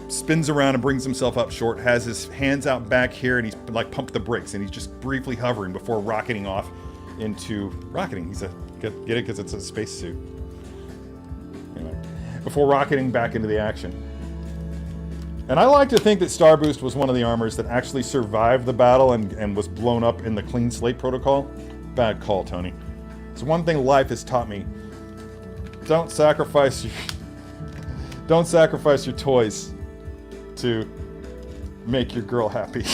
S1: spins around and brings himself up short, has his hands out back here, and he's like pumped the brakes, and he's just briefly hovering before rocketing off into rocketing. Get it because it's a spacesuit. Anyway, before rocketing back into the action. And I like to think that Starboost was one of the armors that actually survived the battle and was blown up in the Clean Slate Protocol. Bad call, Tony. It's one thing life has taught me. don't sacrifice your toys to make your girl happy.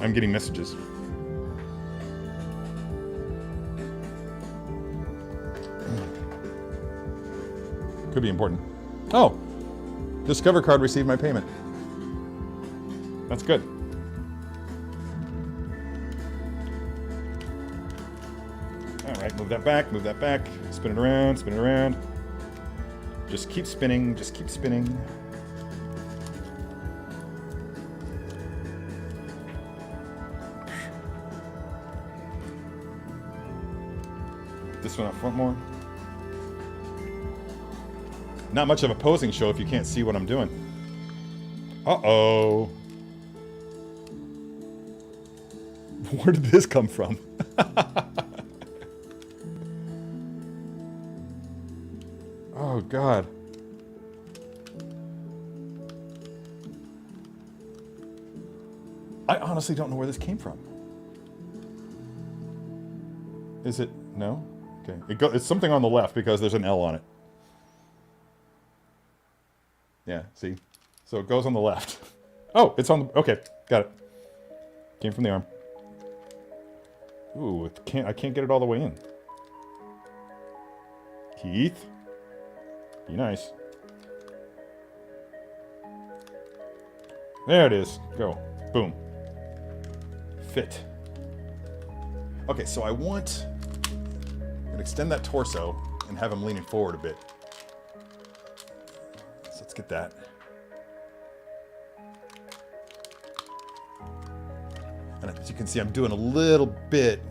S1: I'm getting messages. Could be important. Oh, Discover card received my payment. That's good. All right, move that back, spin it around. Just keep spinning, This one up front more. Not much of a posing show if you can't see what I'm doing. Uh-oh. Where did this come from? Oh, God. I honestly don't know where this came from. Is it? No? Okay. It's something on the left because there's an L on it. Yeah, see? So it goes on the left. Oh, it's on the... Okay, got it. Came from the arm. Ooh, I can't get it all the way in. Keith? Be nice. There it is. Go. Boom. Fit. Okay, so I want... I'm going to extend that torso and have him leaning forward a bit. So let's get that. And as you can see, I'm doing a little bit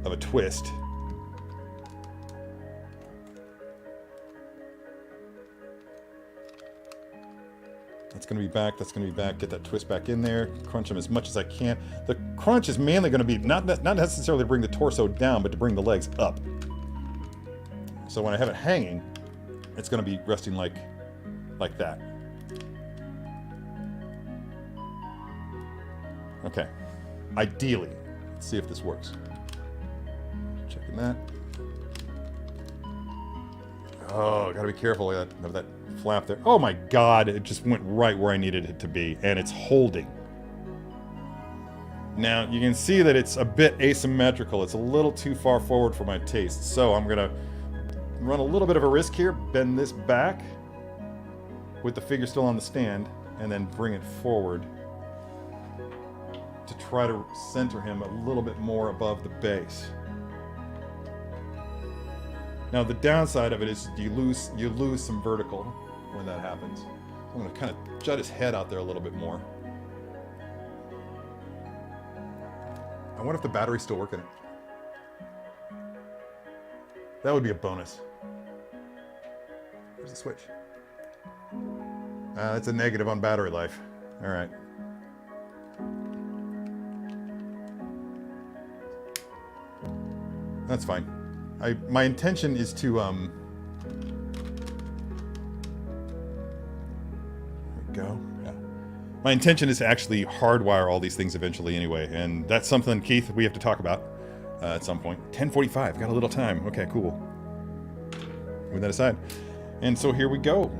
S1: of a twist. That's going to be back, that's going to be back. Get that twist back in there. Crunch them as much as I can. The crunch is mainly going to be not necessarily to bring the torso down, but to bring the legs up. So when I have it hanging, it's going to be resting like that. Okay. Ideally, let's see if this works. Checking that. Oh, gotta be careful of that flap there. Oh my God, it just went right where I needed it to be, and it's holding. Now, you can see that it's a bit asymmetrical. It's a little too far forward for my taste. So I'm gonna run a little bit of a risk here, bend this back with the figure still on the stand, and then bring it forward to try to center him a little bit more above the base. Now the downside of it is you lose some vertical when that happens. So I'm going to kind of jut his head out there a little bit more. I wonder if the battery's still working. That would be a bonus. Where's the switch? That's a negative on battery life. All right. That's fine. My intention is to there we go. Yeah. My intention is to actually hardwire all these things eventually anyway, and that's something, Keith, we have to talk about at some point. 10:45, got a little time. Okay, cool. Move that aside. And so here we go.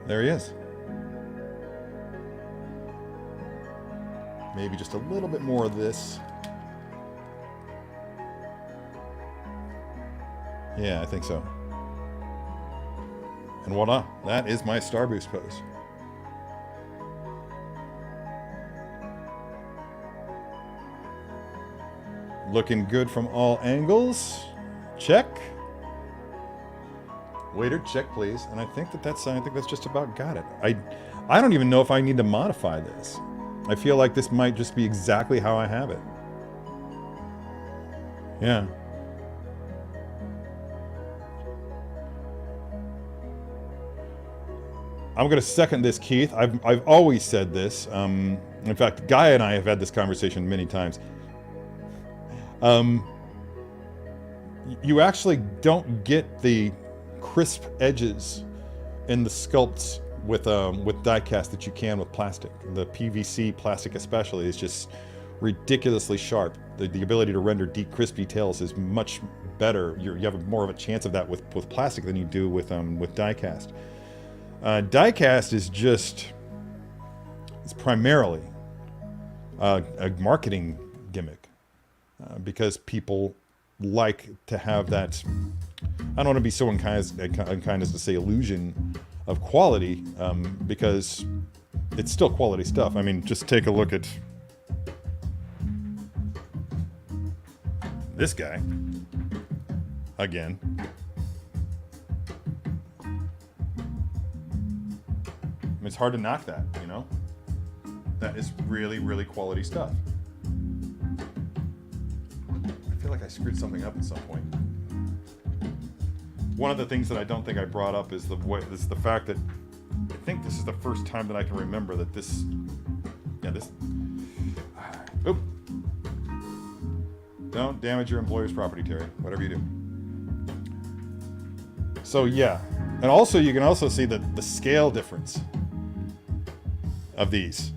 S1: There he is. Maybe just a little bit more of this. Yeah, I think so. And voila, that is my Starboost pose. Looking good from all angles. Check. Waiter, check please. And I think that's just about got it. I don't even know if I need to modify this. I feel like this might just be exactly how I have it. Yeah. I'm going to second this, Keith. I've always said this. In fact, Guy and I have had this conversation many times. you actually don't get the crisp edges in the sculpts with die-cast that you can with plastic. The PVC plastic especially is just ridiculously sharp. The ability to render deep, crisp details is much better. You have more of a chance of that with plastic than you do with die-cast. Die-cast is it's primarily a marketing gimmick because people like to have that. I don't want to be so unkind as to say illusion of quality, because it's still quality stuff. I mean, just take a look at this guy again. I mean, it's hard to knock that, you know? That is really, really quality stuff. I feel like I screwed something up at some point. One of the things that I don't think I brought up is the fact that I think this is the first time that I can remember that this. Oop. Don't damage your employer's property, Terry. Whatever you do. So yeah, and also you can also see the scale difference of these.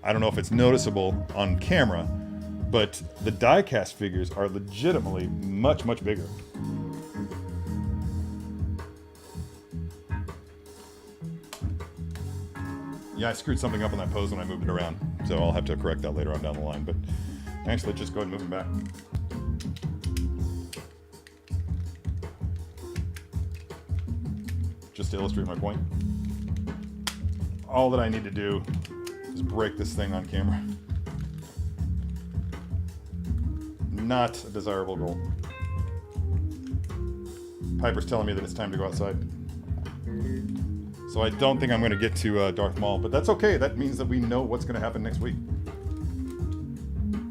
S1: I don't know if it's noticeable on camera, but the die-cast figures are legitimately much, much bigger. Yeah, I screwed something up on that pose when I moved it around, so I'll have to correct that later on down the line, but actually, let's just go ahead and move them back. Just to illustrate my point. All that I need to do is break this thing on camera. Not a desirable goal. Piper's telling me that it's time to go outside. So I don't think I'm going to get to Darth Maul, but that's okay. That means that we know what's going to happen next week.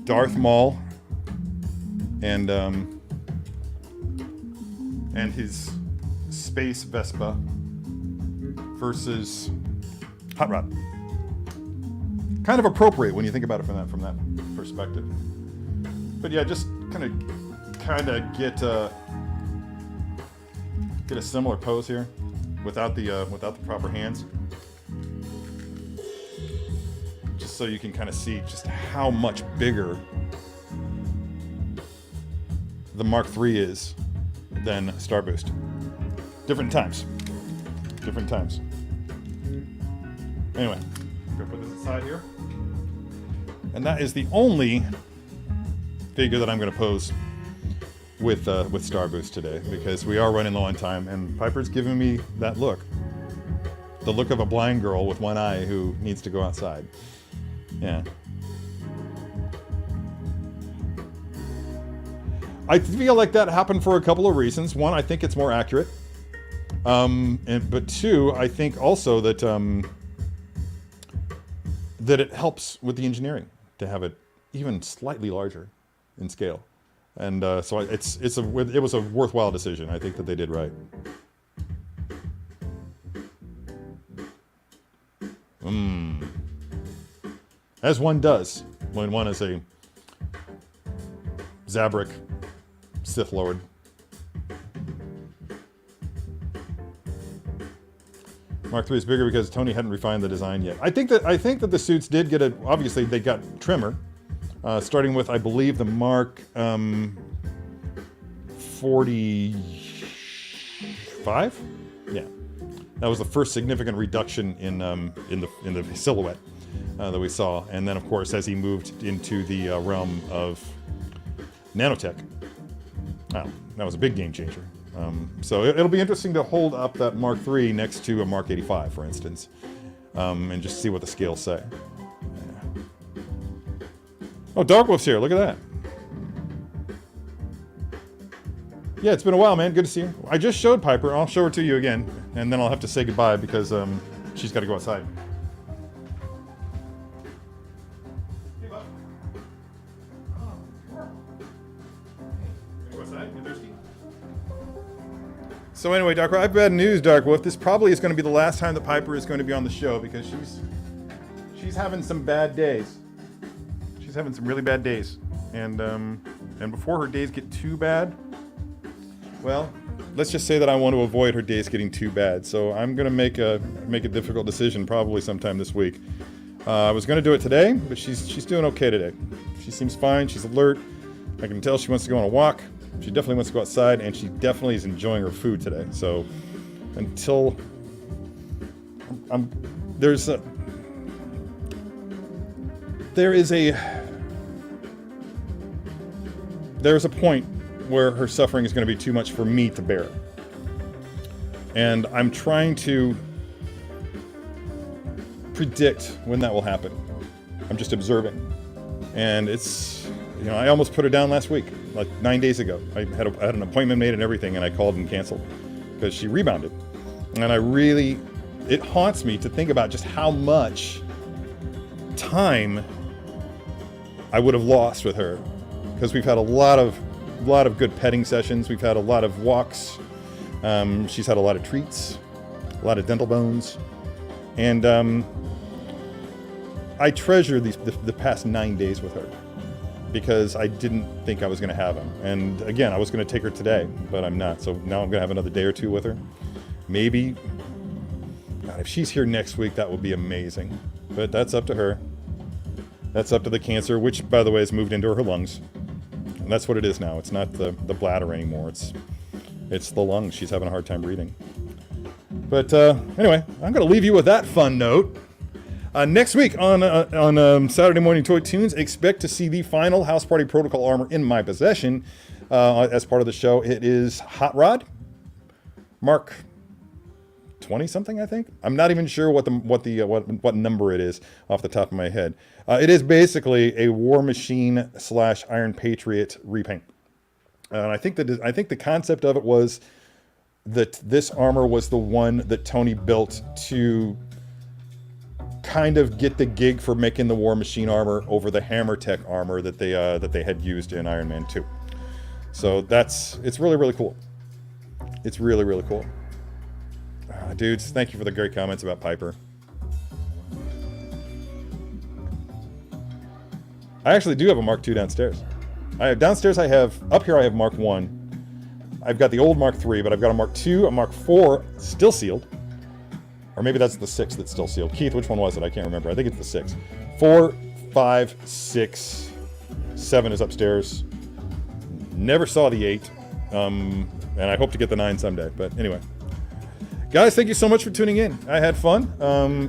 S1: Darth Maul and his space Vespa versus Hot Rod. Kind of appropriate when you think about it from that perspective. But yeah, just kind of get a similar pose here. Without the proper hands, just so you can kind of see just how much bigger the Mark III is than Starboost. Different times. Anyway, I'm gonna put this aside here, and that is the only figure that I'm gonna pose with Starboost today, because we are running low on time, and Piper's giving me that look. The look of a blind girl with one eye who needs to go outside. Yeah. I feel like that happened for a couple of reasons. One, I think it's more accurate. But two, I think also that that it helps with the engineering to have it even slightly larger in scale. And so it was a worthwhile decision. I think that they did right. As one does when one is a Zabrak Sith Lord. Mark III is bigger because Tony hadn't refined the design yet. I think that the suits did get obviously they got trimmer. Starting with, I believe, the Mark 45. Yeah, that was the first significant reduction in the silhouette that we saw. And then, of course, as he moved into the realm of nanotech, wow, that was a big game changer. So it'll be interesting to hold up that Mark III next to a Mark 85, for instance, and just see what the scales say. Oh, Dark Wolf's here. Look at that. Yeah, it's been a while, man. Good to see you. I just showed Piper. I'll show her to you again, and then I'll have to say goodbye because she's got to go outside. Hey, bud. Go outside? You thirsty? So anyway, Dark Wolf, I have bad news, Dark Wolf. This probably is going to be the last time that Piper is going to be on the show because she's having some bad days. She's having some really bad days, and before her days get too bad, Well, let's just say that I want to avoid her days getting too bad, so I'm gonna make a difficult decision probably sometime this week. I was gonna do it today, but she's doing okay today. She seems fine. She's alert. I can tell she wants to go on a walk. She definitely wants to go outside, and she definitely is enjoying her food today. So until there's a point where her suffering is going to be too much for me to bear. And I'm trying to predict when that will happen. I'm just observing. And it's, you know, I almost put her down last week, like 9 days ago. I had an appointment made and everything, and I called and canceled because she rebounded. And it haunts me to think about just how much time I would have lost with her, because we've had a lot of good petting sessions. We've had a lot of walks. She's had a lot of treats, a lot of dental bones, and I treasure the past 9 days with her because I didn't think I was going to have them. And again, I was going to take her today, but I'm not. So now I'm going to have another day or two with her. Maybe, God, if she's here next week, that would be amazing. But that's up to her. That's up to the cancer, which, by the way, has moved into her lungs. And that's what it is now. It's not the bladder anymore. It's the lungs. She's having a hard time breathing. But anyway, I'm going to leave you with that fun note. Next week on Saturday Morning Toytoons, expect to see the final House Party Protocol armor in my possession as part of the show. It is Hot Rod, Mark 20 something, I think. I'm not even sure what number it is off the top of my head. It is basically a War Machine / Iron Patriot repaint. And I think the concept of it was that this armor was the one that Tony built to kind of get the gig for making the War Machine armor over the Hammer Tech armor that they had used in Iron Man 2. So it's really, really cool. It's really, really cool. Dudes, thank you for the great comments about Piper. I actually do have a Mark II downstairs. Up here I have Mark 1. I've got the old Mark 3, but I've got a Mark 2, a Mark 4, still sealed. Or maybe that's the 6 that's still sealed. Keith, which one was it? I can't remember. I think it's the 6. 4, 5, 6, 7 is upstairs. Never saw the 8. And I hope to get the 9 someday. But anyway. Guys, thank you so much for tuning in. I had fun.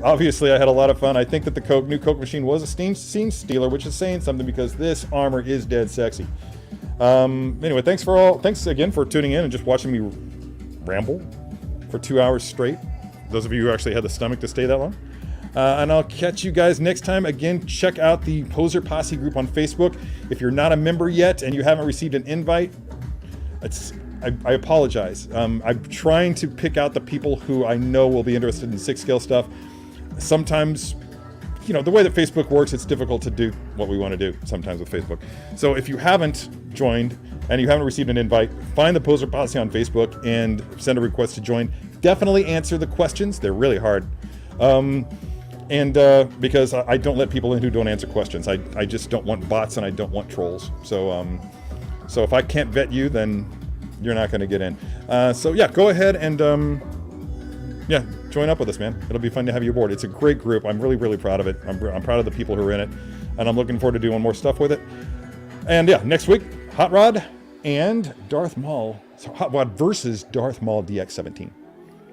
S1: Obviously, I had a lot of fun. I think that the new Coke machine was a scene stealer, which is saying something because this armor is dead sexy. Anyway, thanks again for tuning in and just watching me ramble for 2 hours straight. Those of you who actually had the stomach to stay that long. And I'll catch you guys next time. Again, check out the Poser Posse group on Facebook. If you're not a member yet and you haven't received an invite, I apologize. I'm trying to pick out the people who I know will be interested in SixScale stuff. Sometimes, you know, the way that Facebook works, it's difficult to do what we want to do sometimes with Facebook. So if you haven't joined and you haven't received an invite, find the Poser Posse on Facebook and send a request to join. Definitely answer the questions. They're really hard. Because I don't let people in who don't answer questions. I just don't want bots and I don't want trolls. So if I can't vet you, then you're not going to get in. So yeah, go ahead and join up with us, man. It'll be fun to have you aboard. It's a great group. I'm really, really proud of it. I'm proud of the people who are in it, and I'm looking forward to doing more stuff with it. And yeah, next week, Hot Rod and Darth Maul. So Hot Rod versus Darth Maul DX-17.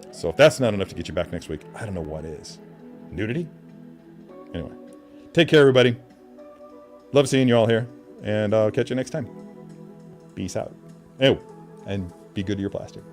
S1: So if that's not enough to get you back next week, I don't know what is. Nudity? Anyway, take care, everybody. Love seeing you all here, and I'll catch you next time. Peace out. Oh, and be good to your plastic.